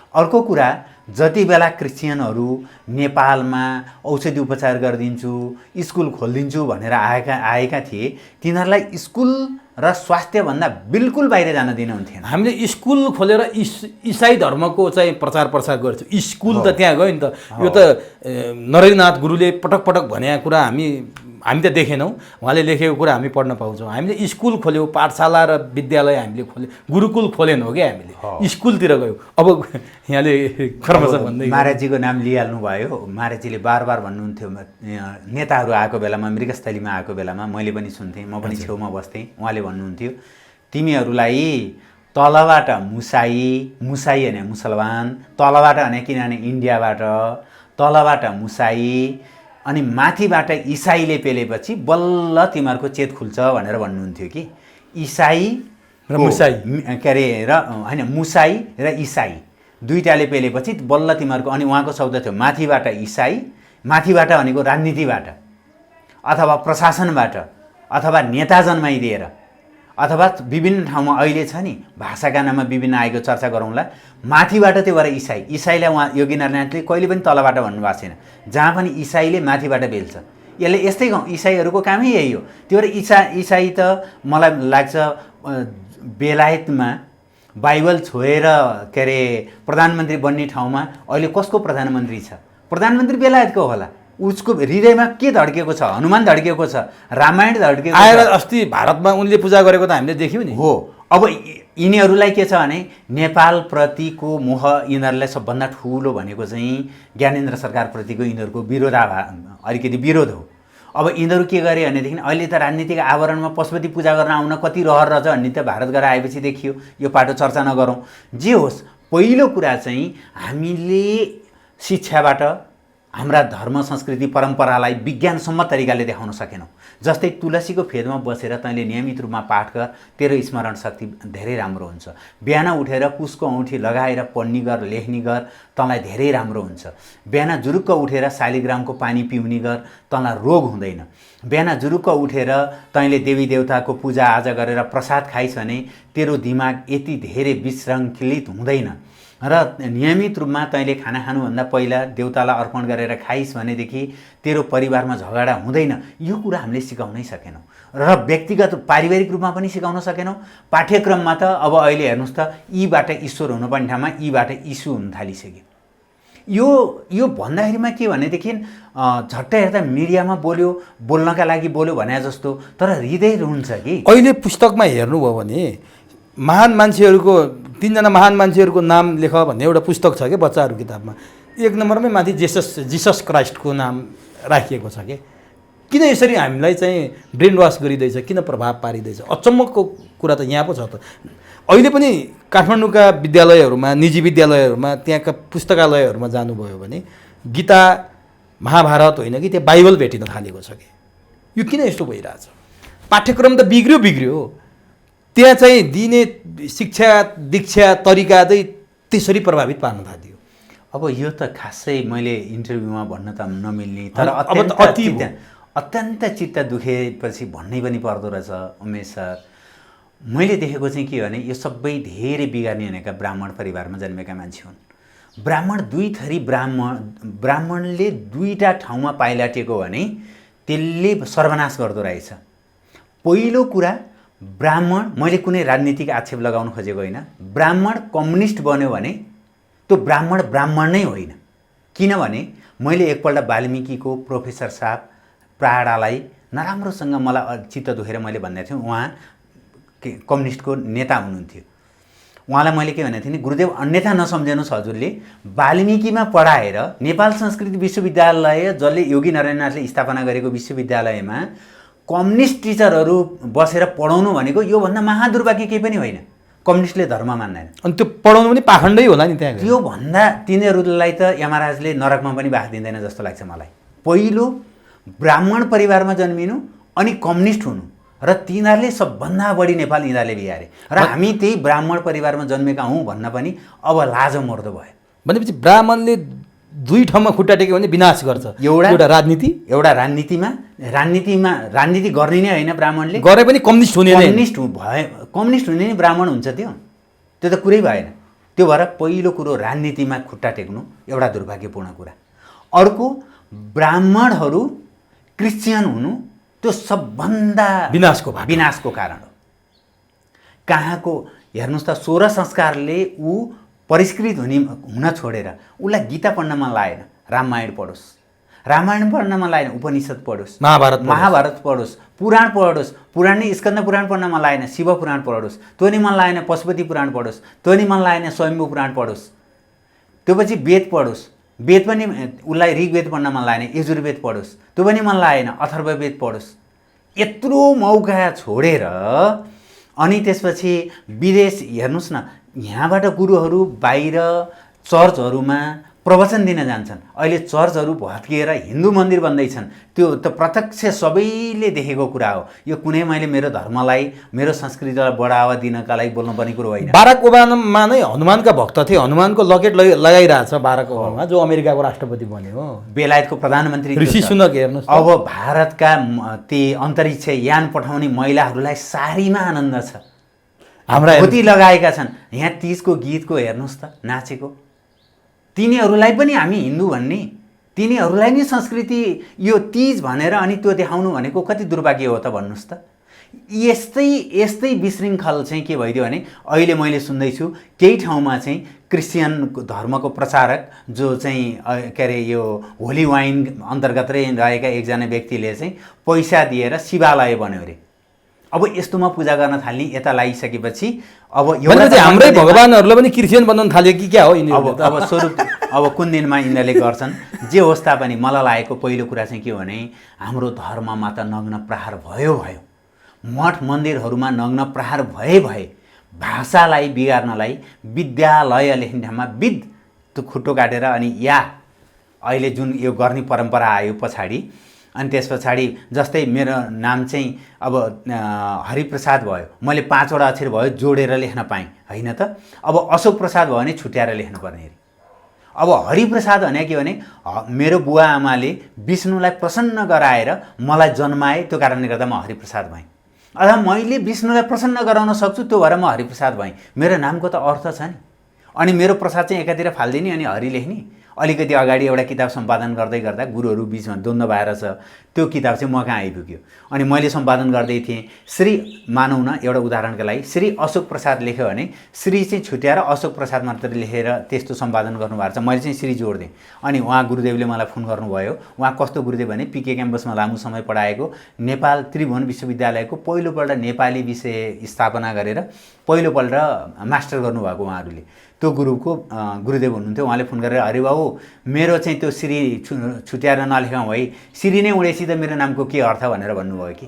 अर्को कुरा, जति बेला क्रिस्चियनहरू नेपालमा औषधि उपचार गरिदिन्छु, स्कुल खोलिदिन्छु भनेर आएका थिए, तिनीहरूलाई स्कुल र स्वास्थ्यभन्दा बिल्कुल बाहिर जान दिनुहुन्थेन। हामीले स्कुल खोलेर इसाई धर्मको चाहिँ प्रचार प्रसार गर्छौँ। स्कुल त त्यहाँ गयो नि त। यो त नरेन्द्रनाथ गुरुले पटक पटक भनेको कुरा हामी त देखेनौँ, उहाँले लेखेको कुरा हामी पढ्न पाउँछौँ। हामीले स्कुल खोल्यौँ, पाठशाला र विद्यालय हामीले खोल्यौँ, गुरुकुल खोलेन हो क्या हामीले, स्कुलतिर गयौँ। अब यहाँले क्रमशः भन्दै महाराजजीको नाम लिइहाल्नु भयो। महाराजजीले बार बार भन्नुहुन्थ्यो, नेताहरू आएको बेलामा, मृगस्थलीमा आएको बेलामा मैले पनि सुन्थेँ, म पनि छेउमा बस्थेँ। उहाँले भन्नुहुन्थ्यो, तिमीहरूलाई तलबाट मुसाई होइन मुसलमान, तलबाट भने किनभने इन्डियाबाट, तलबाट मुसाई अनि माथिबाट इसाईले पेलेपछि बल्ल तिमीहरूको चेत खुल्छ भनेर भन्नुहुन्थ्यो कि इसाई र मुसाई के अरे र होइन मुसाई र इसाई दुईटाले पेलेपछि बल्ल तिमीहरूको। अनि उहाँको शब्द थियो माथिबाट इसाई, माथिबाट भनेको राजनीतिबाट अथवा प्रशासनबाट अथवा नेता जन्माइदिएर अथवा विभिन्न ठाउँमा अहिले छ नि भाषाका नाममा विभिन्न आएको चर्चा गरौँला, माथिबाट त्यो भएर इसाई। इसाईलाई उहाँ योगी नारायणले कहिले पनि तलबाट भन्नुभएको छैन, जहाँ पनि इसाईले माथिबाट बेल्छ। यसले यस्तै इसाईहरूको कामै यही हो। त्यो भएर इसाई त मलाई लाग्छ बेलायतमा बाइबल छोएर के अरे प्रधानमन्त्री बन्ने ठाउँमा अहिले कसको प्रधानमन्त्री छ? प्रधानमन्त्री बेलायतको होला। उसको हृदयमा के धड्केको छ? हनुमान धड्केको छ, रामायण धड्केको छ। आएर अस्ति भारतमा उनले पूजा गरेको त हामीले देख्यौँ नि। हो, अब यिनीहरूलाई के छ भने नेपालप्रतिको मोह, यिनीहरूलाई सबभन्दा ठुलो भनेको चाहिँ ज्ञानेन्द्र सरकारप्रतिको यिनीहरूको अलिकति विरोध हो। अब यिनीहरू के गरे भनेदेखि अहिले त राजनीतिक आवरणमा पशुपति पूजा गर्न आउन कति रहर रहेछ भन्ने त भारत गएर आएपछि देखियो। यो पाटो चर्चा नगरौँ। जे होस्, पहिलो कुरा चाहिँ हामीले शिक्षाबाट हाम्रा धर्म, संस्कृति, परम्परालाई विज्ञानसम्मत तरिकाले देखाउन सकेनौँ। जस्तै तुलसीको फेदमा बसेर तैँले नियमित रूपमा पाठ गर, तेरो स्मरण शक्ति धेरै राम्रो हुन्छ। बिहान उठेर कुशको औँठी लगाएर पढ्ने गर, लेख्ने गर, तँलाई धेरै राम्रो हुन्छ। बिहान जुरुक्क उठेर शालिग्रामको पानी पिउने गर, तँलाई रोग हुँदैन। बिहान जुरुक्क उठेर तैँले देवी देवताको पूजा आजा गरेर प्रसाद खाइस् भने तेरो दिमाग यति धेरै विशृङ्खलित हुँदैन। र नियमित रूपमा तैँले खाना खानुभन्दा पहिला देवतालाई अर्पण गरेर खाइस् भनेदेखि तेरो परिवारमा झगडा हुँदैन। यो कुरा हामीले सिकाउनै सकेनौँ र व्यक्तिगत पारिवारिक रूपमा पनि सिकाउन सकेनौँ। पाठ्यक्रममा त अब अहिले हेर्नुहोस् त, यीबाट ईश्वर हुनुपर्ने ठाउँमा यीबाट इस्यु हुन थालिसक्यो। यो भन्दाखेरिमा के भनेदेखि झट्टै हेर्दा मिडियामा बोल्नका लागि बोल्यो भने जस्तो, तर हृदय रुन्छ कि। अहिले पुस्तकमा हेर्नुभयो भने महान मान्छेहरूको 3 जना महान मान्छेहरूको नाम लेख भन्ने एउटा पुस्तक छ कि बच्चाहरू किताबमा। 1 नम्बरमै माथि जिसस क्राइस्टको नाम राखिएको छ कि। किन यसरी हामीलाई चाहिँ ब्रेन वास गरिँदैछ, किन प्रभाव पारिँदैछ? अचम्मको कुरा त यहाँ पो छ त। अहिले पनि काठमाडौँका विद्यालयहरूमा, निजी विद्यालयहरूमा, त्यहाँका पुस्तकालयहरूमा जानुभयो भने गीता, महाभारत होइन कि त्यो बाइबल भेटिन थालेको छ कि। यो किन यस्तो भइरहेछ? पाठ्यक्रम त बिग्रियो। त्यहाँ चाहिँ दिने शिक्षा दीक्षा तरिका चाहिँ त्यसरी प्रभावित पार्न थाल्यो। अब यो त खासै मैले इन्टरभ्यूमा भन्न त नमिल्ने, तर अत्यन्त चित्त दुखेपछि भन्नै पनि पर्दो रहेछ उमेश सर। मैले देखेको चाहिँ के भने यो सबै धेरै बिगार्ने भनेका ब्राह्मण परिवारमा जन्मेका मान्छे हुन्। ब्राह्मण दुई थरी ब्राह्मणले दुईटा ठाउँमा पाइलाटेको भने त्यसले सर्वनाश गर्दो रहेछ। पहिलो कुरा, ब्राह्मण, मैले कुनै राजनीतिक आक्षेप लगाउन खोजेको होइन, ब्राह्मण कम्युनिस्ट बन्यो भने त्यो ब्राह्मण नै होइन। किनभने मैले एकपल्ट वाल्मिकीको प्रोफेसर साहब प्राडालाई नराम्रोसँग मलाई चित्त दुखेर मैले भनेको थिएँ। उहाँ कम्युनिस्टको नेता हुनुहुन्थ्यो। उहाँलाई मैले के भनेको थिएँ नि, गुरुदेव अन्यथा नसम्झिनुहोस्, हजुरले वाल्मिकीमा पढाएर नेपाल संस्कृत विश्वविद्यालय, जसले योगी नारायणनाथले स्थापना गरेको विश्वविद्यालयमा कम्युनिस्ट टिचरहरू बसेर पढाउनु भनेको योभन्दा महादुर्भाग्य केही पनि होइन। कम्युनिस्टले धर्म मान्दैन, अनि त्यो पढाउनु पनि पाखण्डै होला नि त्यहाँ। त्यो भन्दा तिनीहरूलाई त यमराजले नरकमा पनि बास दिँदैन जस्तो लाग्छ मलाई। पहिलो ब्राह्मण परिवारमा जन्मिनु अनि कम्युनिस्ट हुनु, र तिनीहरूले सबभन्दा बढी नेपाल यिनीहरूले बिगारे। र हामी त्यही ब्राह्मण परिवारमा जन्मेका हौँ भन्न पनि अब लाज मर्दो भयो। भनेपछि ब्राह्मणले दुई ठाउँमा खुट्टा टेक्यो भने विनाश गर्छ। एउटा राजनीति, एउटा राजनीति गर्ने नै होइन ब्राह्मणले, गरे पनि कम्युनिस्ट हुने नै, कम्युनिस्ट हुने नै ब्राह्मण हुन्छ। त्यो त कुरै भएन। त्यो भएर पहिलो कुरो राजनीतिमा खुट्टा टेक्नु एउटा दुर्भाग्यपूर्ण कुरा। अर्को, ब्राह्मणहरू क्रिस्चियन हुनु त्यो सबभन्दा विनाशको कारण हो। कहाँको हेर्नुहोस् त, 16 संस्कारले ऊ परिष्कृत हुन छोडेर उसलाई गीता पढ्न मन लागेन, रामायण पढोस्, रामायण पढ्न मन लागेन उपनिषद पढोस्, महाभारत पढोस्, पुराण पढोस्, पुराण नै स्कन्द पुराण पढ्न मन लागेन शिव पुराण पढोस्, त्यो नि मन लागेन पशुपति पुराण पढोस्, त्यो नि मन लागेन स्वयम्भू पुराण पढोस्, त्यो पछि वेद पढोस्, वेद पनि उसलाई ऋग्वेद पढ्न मन लागेन यजुर्वेद पढोस्, त्यो पनि मन लागेन अथर्ववेद पढोस्। यत्रो मौका छोडेर अनि त्यसपछि विदेश हेर्नुहोस् न, यहाँबाट गुरुहरू बाहिर चर्चहरूमा प्रवचन दिन जान्छन्। अहिले चर्चहरू भत्किएर हिन्दू मन्दिर बन्दैछन्। त्यो त प्रत्यक्ष सबैले देखेको कुरा हो। यो कुनै मैले मेरो धर्मलाई, मेरो संस्कृतिलाई बढावा दिनका लागि बोल्नुपर्ने कुरो होइन। बाराक ओबामा नै हनुमानका भक्त थिए, हनुमानको लकेट लगाइरहेछ बाराक ओबामा, जो अमेरिकाको राष्ट्रपति बन्यो, बेलायतको प्रधानमन्त्री ऋषि सुनक। हेर्नुहोस्, अब भारतका ती अन्तरिक्ष यान पठाउने महिलाहरूलाई सारीमा आनन्द छ, हाम्रा धोती लगाएका छन्। यहाँ तीजको गीतको हेर्नुहोस् त नाचेको, तिनीहरूलाई पनि हामी हिन्दू भन्ने, तिनीहरूलाई नै संस्कृति यो तीज भनेर अनि त्यो देखाउनु भनेको कति दुर्भाग्य हो त भन्नुहोस् त। यस्तै विशृङ्खल चाहिँ के भइदियो भने अहिले मैले सुन्दैछु केही ठाउँमा चाहिँ क्रिस्चियन धर्मको प्रचारक जो चाहिँ के अरे यो होली वाइन अन्तर्गत रहेका एकजना व्यक्तिले चाहिँ पैसा दिएर शिवालय बन्यो अरे। अब यस्तोमा पूजा गर्न थाल्ने यता लागिसकेपछि अब हाम्रै भगवानहरूलाई पनि क्रिस्चियन बनाउन थाल्यो कि क्या हो यिनीहरू? अब स्वरूप अब कुन दिनमा यिनीहरूले गर्छन् जे होस् तापनि मलाई लागेको पहिलो कुरा चाहिँ के हो भने हाम्रो धर्ममा त नग्न प्रहार भयो, मठ मन्दिरहरूमा नग्न प्रहार भए भाषालाई बिगार्नलाई विद्यालय लेख्ने ठाउँमा विद त्यो खुट्टो काटेर अनि या अहिले जुन यो गर्ने परम्परा आयो पछाडि, अनि त्यस पछाडि जस्तै मेरो नाम चाहिँ अब हरिप्रसाद भयो, मैले 5 वटा अक्षर भयो जोडेर लेख्न पाएँ होइन त। अब अशोक प्रसाद भयो भने छुट्याएर लेख्नुपर्ने अरे। अब हरिप्रसाद भने के भने मेरो बुवा आमाले विष्णुलाई प्रसन्न गराएर मलाई जन्माए, त्यो कारणले गर्दा म हरिप्रसाद भएँ। अथवा मैले विष्णुलाई प्रसन्न गराउन सक्छु, त्यो भएर म हरिप्रसाद भएँ। मेरो नामको त अर्थ छ नि। अनि मेरो प्रसाद चाहिँ एकातिर फाल्दिने अनि हरि लेख्ने। अलिकति अगाडि एउटा किताब सम्पादन गर्दै गर्दा गुरुहरू बिचमा द्वन्द्व भएर छ, त्यो किताब चाहिँ म कहाँ आइपुग्यो। अनि मैले सम्पादन गर्दै थिएँ, श्री मानौँ न एउटा उदाहरणका लागि श्री अशोक प्रसाद लेख्यो भने श्री चाहिँ छुट्याएर अशोक प्रसाद मात्र लेखेर त्यस्तो सम्पादन गर्नुभएको छ। मैले चाहिँ श्री जोडिदिएँ। अनि उहाँ गुरुदेवले मलाई फोन गर्नुभयो। उहाँ कस्तो गुरुदेव भने पिके क्याम्पसमा लामो समय पढाएको, नेपाल त्रिभुवन विश्वविद्यालयको पहिलोपल्ट नेपाली विषय स्थापना गरेर पहिलोपल्ट मास्टर गर्नुभएको उहाँहरूले। त्यो गुरुको गुरुदेव हुनुहुन्थ्यो। उहाँले फोन गरेर अरे बाबु मेरो चाहिँ त्यो श्री छुट्याएर नलेखौँ है, श्री नै उडेसी त मेरो नामको के अर्थ भनेर भन्नुभयो कि।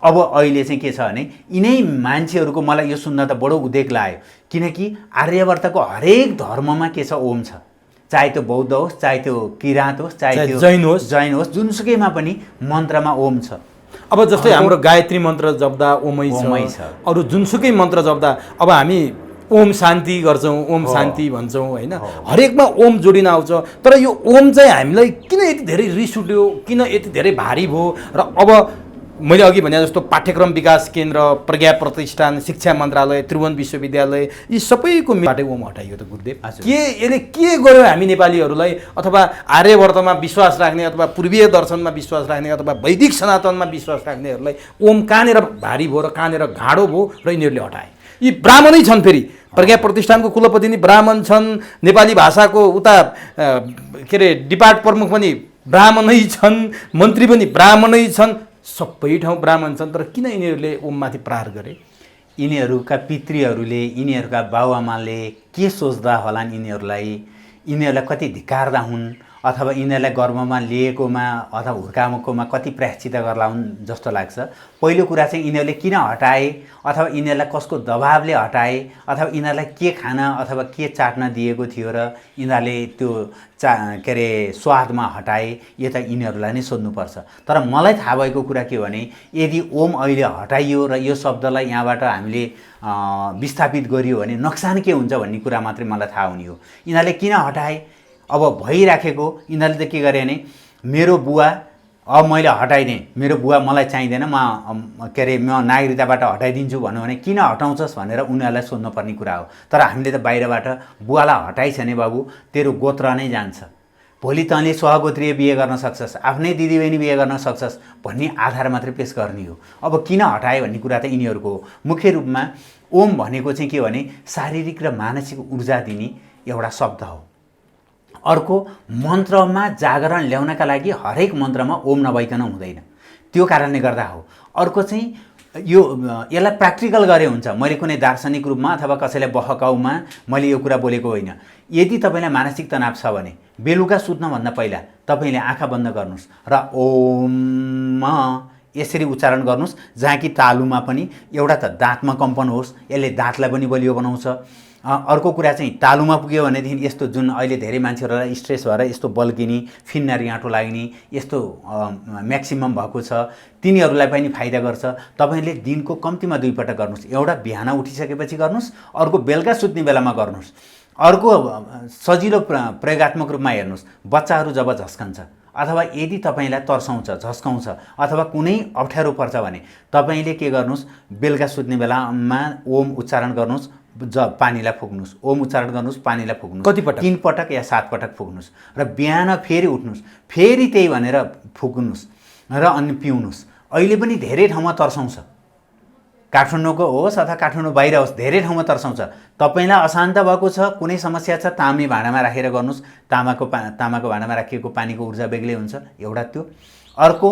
अब अहिले चाहिँ के छ भने यिनै मान्छेहरूको मलाई यो सुन्दा त बडो उद्वेग लाग्यो, किनकि आर्यवर्तको हरेक धर्ममा के छ ओम छ। चाहे त्यो बौद्ध होस्, चाहे त्यो किराँत होस्, चाहे त्यो जैन होस्, जुनसुकैमा पनि मन्त्रमा ओम छ। अब जस्तै हाम्रो गायत्री मन्त्र जप्दा ओमै छ, अरू जुनसुकै मन्त्र जप्दा अब हामी ओम शान्ति गर्छौँ, ओम शान्ति भन्छौँ होइन, हरेकमा ओम जोडिन आउँछ। तर यो ओम चाहिँ हामीलाई किन यति धेरै रिस उठ्यो, किन यति धेरै भारी भयो? र अब मैले अघि भने जस्तो पाठ्यक्रम विकास केन्द्र, प्रज्ञा प्रतिष्ठान, शिक्षा मन्त्रालय, त्रिभुवन विश्वविद्यालय, यी सबैको बाटै ओम हटाइयो त गुरुदेव। के यसले के गर्यो हामी नेपालीहरूलाई? अथवा आर्यवर्तमा विश्वास राख्ने, अथवा पूर्वीय दर्शनमा विश्वास राख्ने, अथवा वैदिक सनातनमा विश्वास राख्नेहरूलाई ओम कहाँनिर भारी भयो र कहाँनिर घाँडो भयो र यिनीहरूले हटाए? यी ब्राह्मणै छन्, फेरि प्रज्ञा प्रतिष्ठानको कुलपति नि ब्राह्मण छन्, नेपाली भाषाको उता के अरे डिपार्ट प्रमुख पनि ब्राह्मणै छन्, मन्त्री पनि ब्राह्मणै छन्, सबै ठाउँ ब्राह्मण छन्। तर किन यिनीहरूले ओममाथि प्रहार गरे? यिनीहरूका पितृहरूले, यिनीहरूका बाबुआमाले के सोच्दा होलान् यिनीहरूलाई कति धिक्कारदा हुन्, अथवा यिनीहरूलाई गर्भमा लिएकोमा अथवा हुर्काएकोमा कति प्रायश्चित गर्ला हुन् जस्तो लाग्छ। पहिलो कुरा चाहिँ यिनीहरूले किन हटाए, अथवा यिनीहरूलाई कसको दबावले हटाए, अथवा यिनीहरूलाई के खान अथवा के चाट्न दिएको थियो र यिनीहरूले त्यो के अरे स्वादमा हटाए, यो त यिनीहरूलाई नै सोध्नुपर्छ। तर मलाई थाहा भएको कुरा के हो भने यदि ओम अहिले हटाइयो र यो शब्दलाई यहाँबाट हामीले विस्थापित गरियो भने नोक्सान के हुन्छ भन्ने कुरा मात्रै मलाई थाहा हुने हो। यिनीहरूले किन हटाए? अब भइराखेको यिनीहरूले त के गरे भने मेरो बुवा अब मैले हटाइदिएँ, मेरो बुवा मलाई चाहिँदैन, म के अरे म नागरिकताबाट हटाइदिन्छु भन्यो भने किन हटाउँछस् भनेर उनीहरूलाई सोध्नुपर्ने कुरा हो। तर हामीले त बाहिरबाट बुवालाई हटाइछ भने बाबु तेरो गोत्र नै जान्छ, भोलि तँले सहगोत्रीय बिहे गर्न सक्छस्, आफ्नै दिदीबहिनी बिहे गर्न सक्छस् भन्ने आधार मात्रै पेश गर्ने हो। अब किन हटाए भन्ने कुरा त यिनीहरूको हो। मुख्य रूपमा ओम भनेको चाहिँ के भने शारीरिक र मानसिक ऊर्जा दिने एउटा शब्द हो। अर्को मन्त्रमा जागरण ल्याउनका लागि हरेक मन्त्रमा ओम नभइकन हुँदैन, त्यो कारणले गर्दा हो। अर्को चाहिँ यसलाई प्र्याक्टिकल गरे हुन्छ। मैले कुनै दार्शनिक रूपमा अथवा कसैलाई बहकाउमा मैले यो कुरा बोलेको होइन। यदि तपाईँलाई मानसिक तनाव छ भने बेलुका सुत्नुभन्दा पहिला तपाईँले आँखा बन्द गर्नुहोस् र ओम यसरी उच्चारण गर्नुहोस्, जहाँ कि तालुमा पनि एउटा त दाँतमा कम्पन होस्, यसले दाँतलाई पनि बलियो बनाउँछ। अर्को कुरा चाहिँ तालुमा पुग्यो भनेदेखि यस्तो जुन अहिले धेरै मान्छेहरूलाई स्ट्रेस भएर यस्तो बल्किने, फिन्ना रियाँटो लाग्ने यस्तो म्याक्सिमम भएको छ, तिनीहरूलाई पनि फाइदा गर्छ। तपाईँले दिनको कम्तीमा 2 पटक गर्नुहोस्। एउटा बिहान उठिसकेपछि गर्नुहोस्, अर्को बेलुका सुत्ने बेलामा गर्नुहोस्। अर्को सजिलो प्रयोगात्मक रूपमा हेर्नुहोस्, बच्चाहरू जब झस्कन्छ अथवा यदि तपाईँलाई तर्साउँछ, झस्काउँछ अथवा कुनै अप्ठ्यारो पर्छ भने तपाईँले के गर्नुहोस्, बेलुका सुत्ने बेलामा ओम उच्चारण गर्नुहोस्, पानीलाई फुक्नुहोस्, ओम उच्चारण गर्नुहोस्, पानीलाई फुक्नुहोस्। कति पटक? 3 पटक या 7 पटक फुक्नुहोस् र बिहान फेरि उठ्नुहोस्, फेरि त्यही भनेर फुक्नुहोस् र अनि पिउनुहोस्। अहिले पनि धेरै ठाउँमा तर्साउँछ, काठमाडौँको होस् अथवा काठमाडौँ बाहिर होस्, धेरै ठाउँमा तर्साउँछ। तपाईँलाई अशान्त भएको छ, कुनै समस्या छ, ताम्ने भाँडामा राखेर गर्नुहोस्। तामाको भाँडामा राखिएको पानीको ऊर्जा बेग्लै हुन्छ, एउटा त्यो। अर्को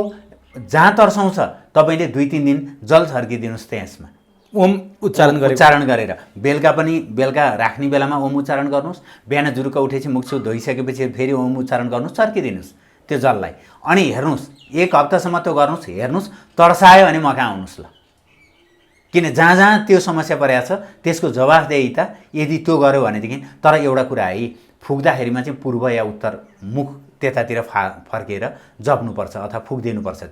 जहाँ तर्साउँछ तपाईँले 2-3 दिन जल छर्किदिनुहोस् त्यसमा ओम उच्चारण गरेर। बेलुका राख्ने बेलामा ओम उच्चारण गर्नुहोस्, बिहान जुरुक्क उठेपछि मुखसुख धोइसकेपछि फेरि ओम उच्चारण गर्नुहोस्, छर्किदिनुहोस् त्यो जललाई। अनि हेर्नुहोस् 1 हप्तासम्म त्यो गर्नुहोस्, हेर्नुहोस् तर्सायो भने म कहाँ आउनुहोस् ल। किन जहाँ जहाँ त्यो समस्या परेको छ त्यसको जवाफदेहिता यदि त्यो गर्यो भनेदेखि। तर एउटा कुरा है, फुक्दाखेरिमा चाहिँ पूर्व या उत्तर मुख त्यतातिर फर्केर जप्नुपर्छ अथवा फुक्दिनुपर्छ।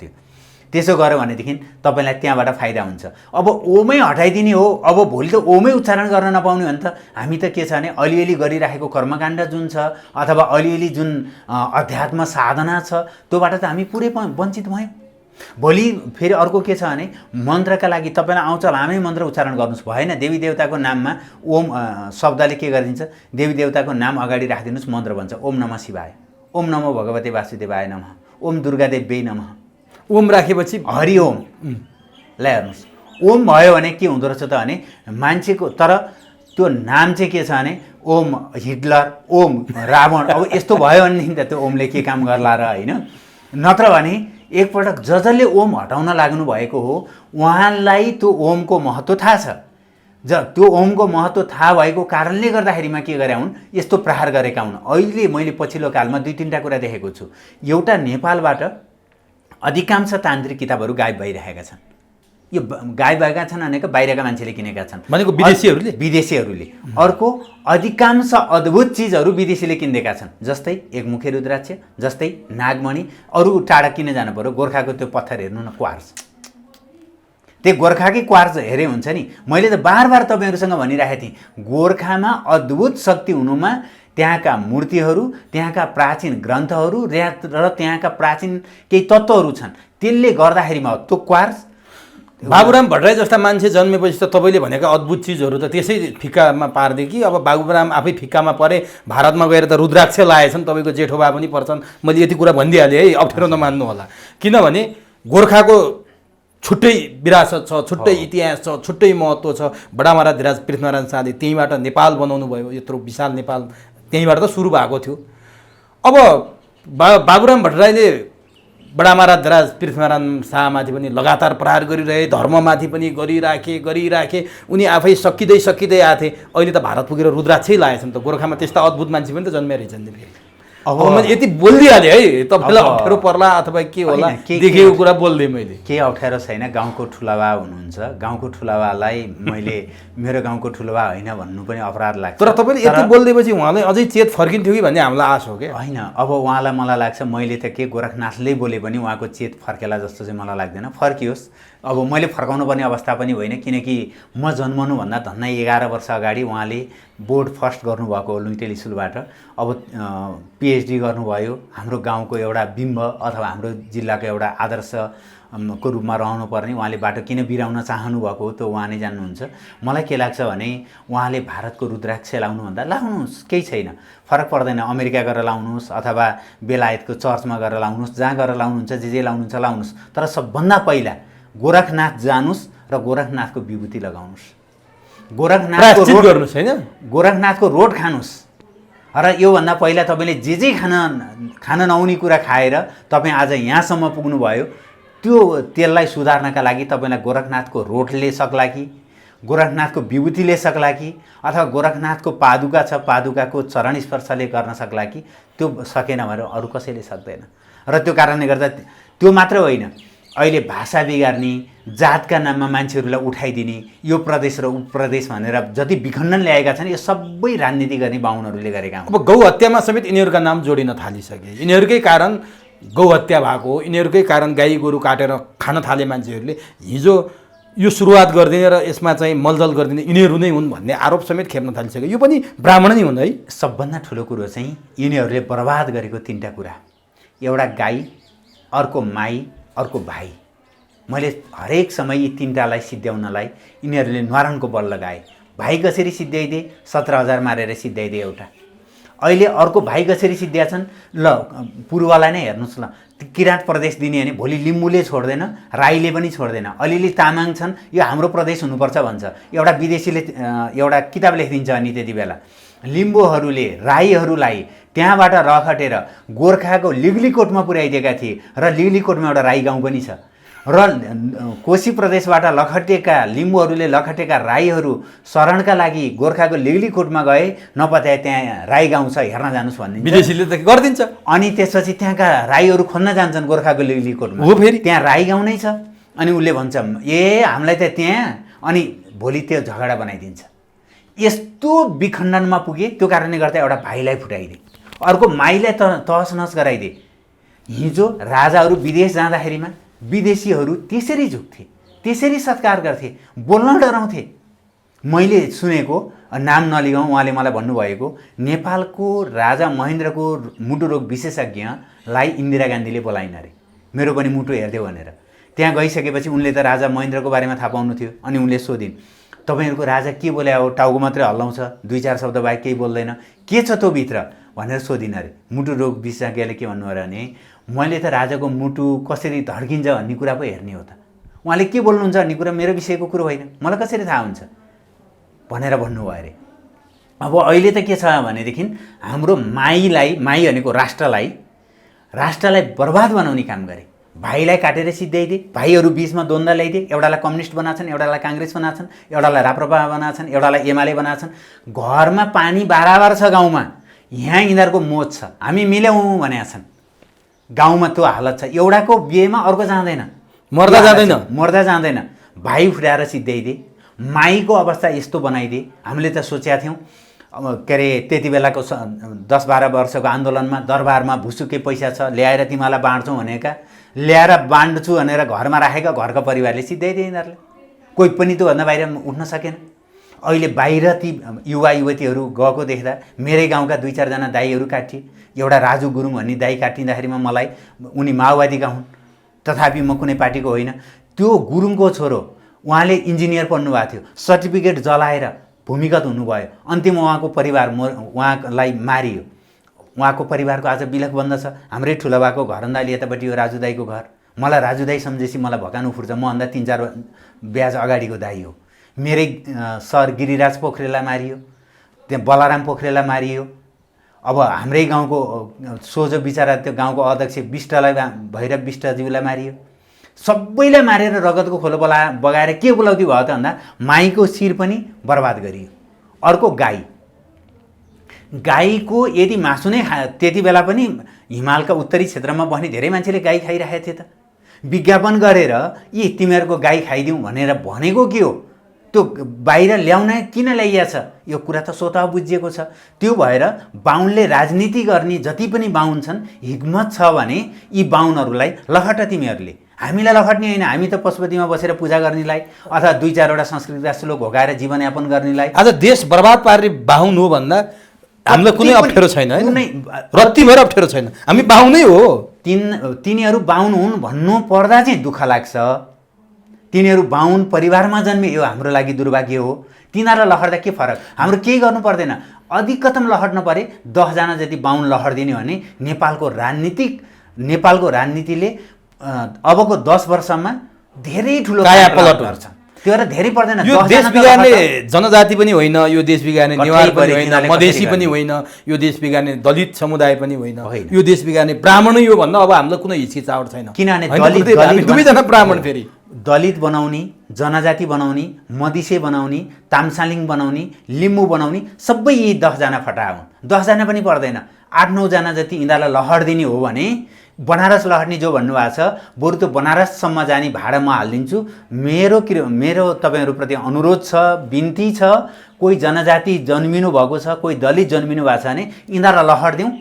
त्यसो गर्यो भनेदेखि तपाईँलाई त्यहाँबाट फाइदा हुन्छ। अब ओमै हटाइदिने हो, अब भोलि त ओमै उच्चारण गर्न नपाउने हो भने त हामी त के छ भने अलिअलि गरिराखेको कर्मकाण्ड जुन छ अथवा अलिअलि जुन अध्यात्म साधना छ त्योबाट त हामी पुरै वञ्चित भयौँ। भोलि फेरि अर्को के छ भने मन्त्रका लागि तपाईँलाई आउँछ लामै मन्त्र उच्चारण गर्नुहोस्, भएन देवी देवताको नाममा ओम शब्दले के गरिदिन्छ, देवी देवताको नाम अगाडि राखिदिनुहोस्, मन्त्र भन्छ ओम नमः शिवाय, ओम नमो भगवते वासुदेवाय नमः, ओम दुर्गादेव्यै नमः। ओम राखेपछि हरि ओम ल हेर्नुहोस्, ओम भयो भने के हुँदो रहेछ त भने मान्छेको, तर त्यो नाम चाहिँ के छ भने ओम हिटलर, ओम रावण, अब यस्तो भयो भनेदेखि त त्यो ओमले के काम गर्ला र होइन। नत्र भने एकपटक जसले ओम हटाउन लाग्नु भएको हो उहाँलाई त्यो ओमको महत्त्व थाहा छ। त्यो ओमको महत्त्व थाहा भएको कारणले गर्दाखेरिमा के गरे हुन्, यस्तो प्रहार गरेका हुन्। अहिले मैले पछिल्लो कालमा 2-3टा कुरा देखेको छु। एउटा नेपालबाट अधिकांश तान्त्रिक किताबहरू गायब भइरहेका छन्। यो गायब भएका छन् भनेको बाहिरका मान्छेले किनेका छन्, भनेको विदेशीहरूले। अर्को अधिकांश अद्भुत चिजहरू विदेशीले किन्देका छन्, जस्तै एकमुखे रुद्राक्ष, जस्तै नागमणि। अरू टाढा किन जानु पर्यो, गोर्खाको त्यो पत्थर हेर्नु न, क्वार्ज। त्यो गोर्खाकै क्वार्ज हेरे हुन्छ नि। मैले त बार तपाईँहरूसँग भनिरहेको थिएँ, गोर्खामा अद्भुत शक्ति हुनुमा त्यहाँका मूर्तिहरू, त्यहाँका प्राचीन ग्रन्थहरू र त्यहाँका प्राचीन केही तत्त्वहरू छन्। त्यसले गर्दाखेरिमा त्यो क्वार्ज। बाबुराम भट्टराई जस्ता मान्छे जन्मेपछि त तपाईँले भनेका अद्भुत चिजहरू त त्यसै फिक्कामा पार्दै कि अब बाबुराम आफै फिक्कामा परे, भारतमा गएर त रुद्राक्ष लाएछन्, तपाईँको जेठो बा पनि पर्छन्। मैले यति कुरा भनिदिइहालेँ है, अप्ठ्यारो नमान्नु होला। किनभने गोर्खाको छुट्टै विरासत छ, छुट्टै इतिहास छ, छुट्टै महत्त्व छ। बडामहाराज धिराज पृथ्वीनारायण शाहले त्यहीँबाट नेपाल बनाउनु भयो, यत्रो विशाल नेपाल त्यहीँबाट त सुरु भएको थियो। अब बाबुराम भट्टराईले बडामहाराज धिराज पृथ्वीनारायण शाहमाथि पनि लगातार प्रहार गरिरहे, धर्ममाथि पनि गरिराखे। उनी आफै सकिँदै आथे। अहिले त भारत पुगेर रुद्राक्षै लाएछन्। त गोर्खामा त्यस्ता अद्भुत मान्छे पनि त जन्मेर रहेछन्। अब मैले यति बोलिदिइहालेँ है, तपाईँलाई अप्ठ्यारो पर्ला अथवा के होला, देखेको कुरा बोलिदिएँ मैले। केही अप्ठ्यारो छैन। गाउँको ठुलाबा हुनुहुन्छ, गाउँको ठुलाबालाई मैले मेरो गाउँको ठुलाबा होइन भन्नु पनि अपराध लाग्छ। तर तपाईँले यति बोलिदिएपछि उहाँलाई अझै चेत फर्किन्थ्यो कि भन्ने हामीलाई आश हो क्या। होइन, अब उहाँलाई मलाई लाग्छ मैले त के गोरखनाथले बोले पनि उहाँको चेत फर्केला जस्तो चाहिँ मलाई लाग्दैन। फर्कियोस्, अब मैले फर्काउनु पर्ने अवस्था पनि होइन, किनकि म जन्मनुभन्दा धन्नै 11 वर्ष अगाडि उहाँले बोर्ड फर्स्ट गर्नुभएको हो लुइटेल स्कुलबाट। अब पिएचडी गर्नुभयो। हाम्रो गाउँको एउटा बिम्ब अथवा हाम्रो जिल्लाको एउटा आदर्श को रूपमा रहनुपर्ने उहाँले बाटो किन बिराउन चाहनुभएको हो त्यो उहाँ नै जान्नुहुन्छ। मलाई के लाग्छ भने उहाँले भारतको रुद्राक्ष लाउनुभन्दा लाउनुहोस्, केही छैन, फरक पर्दैन। अमेरिका गएर लाउनुहोस् अथवा बेलायतको चर्चमा गएर लाउनुहोस्, जहाँ गएर लाउनुहुन्छ, जे लाउनुहुन्छ लाउनुहोस्, तर सबभन्दा पहिला गोरखनाथ जानुस् र गोरखनाथको विभूति लगाउनुहोस्, गोरखनाथको रोड खानुहोस्। र योभन्दा पहिला तपाईँले जे खान नहुने कुरा खाएर तपाईँ आज यहाँसम्म पुग्नुभयो, त्यसलाई सुधार्नका लागि तपाईँलाई गोरखनाथको रोडले सक्ला कि, गोरखनाथको विभूतिले सक्ला कि, अथवा गोरखनाथको पादुका छ, पादुकाको चरण स्पर्शले गर्न सक्ला कि, त्यो सकेन भने अरू कसैले सक्दैन। र त्यो कारणले गर्दा त्यो मात्र होइन, अहिले भाषा बिगार्ने, जातका नाममा मान्छेहरूलाई उठाइदिने, यो प्रदेश र ऊ प्रदेश भनेर जति विखण्डन ल्याएका छन् यो सबै राजनीति गर्ने बाहुनहरूले गरेका हुन्। अब गौ हत्यामा समेत यिनीहरूका नाम जोडिन थालिसके। यिनीहरूकै कारण गौ हत्या भएको, यिनीहरूकै कारण गाई गोरु काटेर खान थाले मान्छेहरूले। हिजो यो सुरुवात गरिदिने र यसमा चाहिँ मलजल गरिदिने यिनीहरू नै हुन् भन्ने आरोप समेत खेप्न थालिसक्यो। यो पनि ब्राह्मण नै हुन् है। सबभन्दा ठुलो कुरो चाहिँ यिनीहरूले बर्बाद गरेको 3टा कुरा, एउटा गाई, अर्को माई, अर्को भाइ। मैले हरेक समय यी 3टालाई सिद्ध्याउनलाई यिनीहरूले न्वारानको बल लगाए। भाइ कसरी सिद्ध्याइदिए? 17,000 मारेर सिद्ध्याइदिए एउटा। अहिले अर्को भाइ कसरी सिद्ध्याछन्? ल पूर्वलाई नै हेर्नुहोस्, ल किराँत प्रदेश दिने भने भोलि लिम्बूले छोड्दैन, राईले पनि छोड्दैन, अलिअलि तामाङ छन्, यो हाम्रो प्रदेश हुनुपर्छ भन्छ। एउटा विदेशीले एउटा किताब लेखिदिन्छ अनि त्यति बेला लिम्बूहरूले राईहरूलाई त्यहाँबाट रखटेर गोर्खाको लिगलिकोटमा पुर्याइदिएका थिए र लिगलिकोटमा एउटा राई गाउँ पनि छ। र कोशी प्रदेशबाट लखटेका लिम्बूहरूले लखटेका राईहरू शरणका लागि गोर्खाको लिगलिकोटमा गए, नपत्याए त्यहाँ राई गाउँ छ, हेर्न जानुहोस् भन्ने विदेशीले त गरिदिन्छ। अनि त्यसपछि त्यहाँका राईहरू खोज्न जान्छन् गोर्खाको लिगलिकोटमा, हो फेरि त्यहाँ राई गाउँ नै छ। अनि उसले भन्छ ए हामीलाई त त्यहाँ, अनि भोलि त्यो झगडा बनाइदिन्छ। यस्तो विखण्डनमा पुगे। त्यो कारणले गर्दा एउटा भाइलाई फुटाइदिए, अर्को माईलाई तहस नहस गराइदिए। हिजो राजाहरू विदेश जाँदाखेरिमा विदेशीहरू त्यसरी झुक्थे, त्यसरी सत्कार गर्थे, बोल्न डराउँथे। मैले सुनेको, नाम नलिगाउँ, उहाँले मलाई भन्नुभएको, नेपालको राजा महेन्द्रको मुटुरोग विशेषज्ञलाई इन्दिरा गान्धीले बोलाइन अरे, मेरो पनि मुटु हेरिदियो भनेर। त्यहाँ गइसकेपछि उनले त राजा महेन्द्रको बारेमा थाहा पाउनु थियो। अनि उनले सोधिन्, तपाईँहरूको राजा के बोल्या हो? टाउको मात्रै हल्लाउँछ, 2-4 शब्द बाहेक केही बोल्दैन, के छ त्यो भित्र भनेर सोधिन् अरे। मुटुरोग विशेषज्ञले के भन्नु अरे भने, मैले त राजाको मुटु कसरी धड्किन्छ भन्ने कुरा पो हेर्ने हो त, उहाँले के बोल्नुहुन्छ भन्ने कुरा मेरो विषयको कुरो होइन, मलाई कसरी थाहा हुन्छ भनेर भन्नुभयो अरे। अब अहिले त के छ भनेदेखि हाम्रो माई भनेको राष्ट्रलाई बर्बाद बनाउने काम गरे। भाइलाई काटेर सिद्ध्याइदिए, भाइहरू बिचमा द्वन्द्व ल्याइदिए, एउटालाई कम्युनिस्ट बनाछन्, एउटालाई काङ्ग्रेस बनाछन्, एउटालाई राप्रपा बनाछन्, एउटालाई एमाले बनाछन्। घरमा पानी बाराबार छ गाउँमा, यहाँ यिनीहरूको मोच छ, हामी मिल्याउँ भनेका छन्। गाउँमा त्यो हालत छ, एउटाको बिहेमा अर्को जाँदैन, मर्दा जाँदैन। भाइ फुटाएर सिद्ध्याइदिए, माईको अवस्था यस्तो बनाइदिए। हामीले त सोचेका थियौँ के अरे त्यति बेलाको 10-12 वर्षको आन्दोलनमा दरबारमा भुसुकै पैसा छ, ल्याएर तिमीलाई बाँड्छौँ भनेका, ल्याएर बाँड्छु भनेर घरमा राखेका घरका परिवारले सिद्ध्याइदिए यिनीहरूले। कोही पनि त्योभन्दा बाहिर उठ्न सकेन। अहिले बाहिर ती युवा युवतीहरू गएको देख्दा मेरै गाउँका 2-4 जना दाईहरू काटिए। एउटा राजु गुरुङ भन्ने दाई काटिँदाखेरिमा मलाई, उनी माओवादीका हुन्, तथापि म कुनै पार्टीको होइन। त्यो गुरुङको छोरो, उहाँले इन्जिनियर पढ्नु भएको थियो, सर्टिफिकेट जलाएर भूमिगत हुनुभयो। अन्तिम उहाँको परिवार उहाँलाई मारियो। उहाँको परिवारको आज बिलख बन्द छ। हाम्रै ठुलो बाको घर अन्दाले यतापट्टि यो राजु दाईको घर। मलाई राजु दाई सम्झेपछि मलाई भकानु फुर्छ, मभन्दा 3-4 ब्याज अगाडिको दाई हो। मेरै सर गिरिराज पोखरेललाई मारियो, त्यहाँ बलाराम पोखरेललाई मारियो। अब हाम्रै गाउँको सोझो बिचरा त्यो गाउँको अध्यक्ष विष्टलाई, भैरव विष्टज्यूलाई मारियो। सबैलाई मारेर रगतको खोलो बगाएर के बोलाउँदै भयो त भन्दा माईको शिर पनि बर्बाद गरियो। अर्को गाईको यदि मासु नै त्यति बेला पनि हिमालका उत्तरी क्षेत्रमा बस्ने धेरै मान्छेले गाई खाइरहेको थिए त। विज्ञापन गरेर यी तिमीहरूको गाई खाइदिउँ भनेर भनेको के हो? त्यो बाहिर ल्याउन किन ल्याइएको छ? यो कुरा त स्वतः बुझिएको छ। त्यो भएर बाहुनले राजनीति गर्ने जति पनि बाहुन छन्, हिक्मत छ भने यी बाहुनहरूलाई लखट तिमीहरूले हामीलाई लखट्ने होइन, हामी त पशुपतिमा बसेर पूजा गर्नेलाई अथवा 2-4वटा संस्कृतिका श्लोक घोकाएर जीवनयापन गर्नेलाई। आज देश बर्बाद पार्ने बाहुन हो भन्दा हामीलाई कुनै अप्ठ्यारो छैन, रत्तिभर अप्ठ्यारो छैन, हामी बाहुनै हो। तिनीहरू बाहुन हुन् भन्नु पर्दा चाहिँ दुःख लाग्छ। तिनीहरू बाहुन परिवारमा जन्मे, यो हाम्रो लागि दुर्भाग्य हो। तिनीहरूलाई लहर्दा के फरक? हाम्रो केही गर्नु पर्दैन। अधिकतम लहर्न परे 10 जना जति बाहुन लहरिदिने भने नेपालको राजनीतिले अबको 10 वर्षमा धेरै ठुलो कायापलट गर्छ। त्यो भएर धेरै पर्दैन। यो देश बिगार्ने जनजाति पनि होइन, यो देश बिगार्ने नेवार पनि होइन, मधेसी पनि होइन, यो देश बिगार्ने दलित समुदाय पनि होइन, यो देश बिगार्ने ब्राह्मणै हो भन्दा अब हामीलाई कुनै हिचकिचाहट छैन। किनभने हामी दुवैजना ब्राह्मण, फेरि दलित बनाउने, जनजाति बनाउने, मधेसी बनाउने, तामसालिङ बनाउने, लिम्बू बनाउने सबै यी 10 जना फटा हुन्। 10 जना पनि पर्दैन, 8-9 जना जति यिनीहरूलाई लहरिदिने हो भने बनारस लहर्ने जो भन्नुभएको छ, बरु त्यो बनारससम्म जाने भाडा म हालिदिन्छु। मेरो तपाईँहरूप्रति अनुरोध छ, बिन्ती छ, कोही जनजाति जन्मिनु भएको छ, कोही दलित जन्मिनु भएको छ भने यिनीहरूलाई लहरिदिउँ।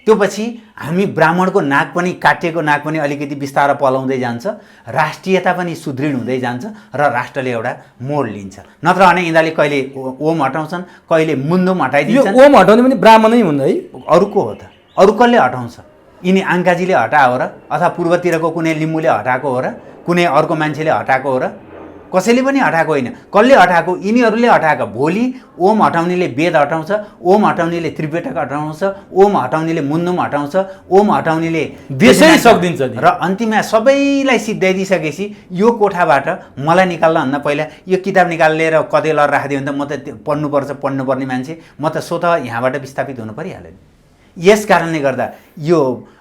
त्यो पछि हामी ब्राह्मणको नाक पनि, काटिएको नाक पनि अलिकति बिस्तारै पलाउँदै जान्छ, राष्ट्रियता पनि सुदृढ हुँदै जान्छ र राष्ट्रले एउटा मोड लिन्छ। नत्र भने यिनीहरूले कहिले ओम हटाउँछन्, कहिले मुन्दुम हटाइदिन्छन्। ओम हटाउने पनि ब्राह्मणै हुन् है, अरू को हो त? अरू कसले हटाउँछ? यिनी आङ्काजीले हटायो र अथवा पूर्वतिरको कुनै लिम्बूले हटाएको हो र कुनै अर्को मान्छेले हटाएको हो र? कसैले पनि हटाएको होइन। कसले हटाएको? यिनीहरूले हटाएको। भोलि ओम हटाउनेले वेद हटाउँछ, ओम हटाउनेले त्रिपिटक हटाउँछ, ओम हटाउनेले मुन्दुम हटाउँछ, ओम हटाउनेले देशै सकिदिन्छ नि। र अन्तिममा सबैलाई सिद्धाइदिइसकेपछि यो कोठाबाट मलाई निकाल्नभन्दा पहिला यो किताब निकालेर कतै लर राखिदियो भने त म त पढ्नुपर्ने मान्छे, म त स्वतः यहाँबाट विस्थापित हुनु परिहाल्यो नि। यस कारणले गर्दा यो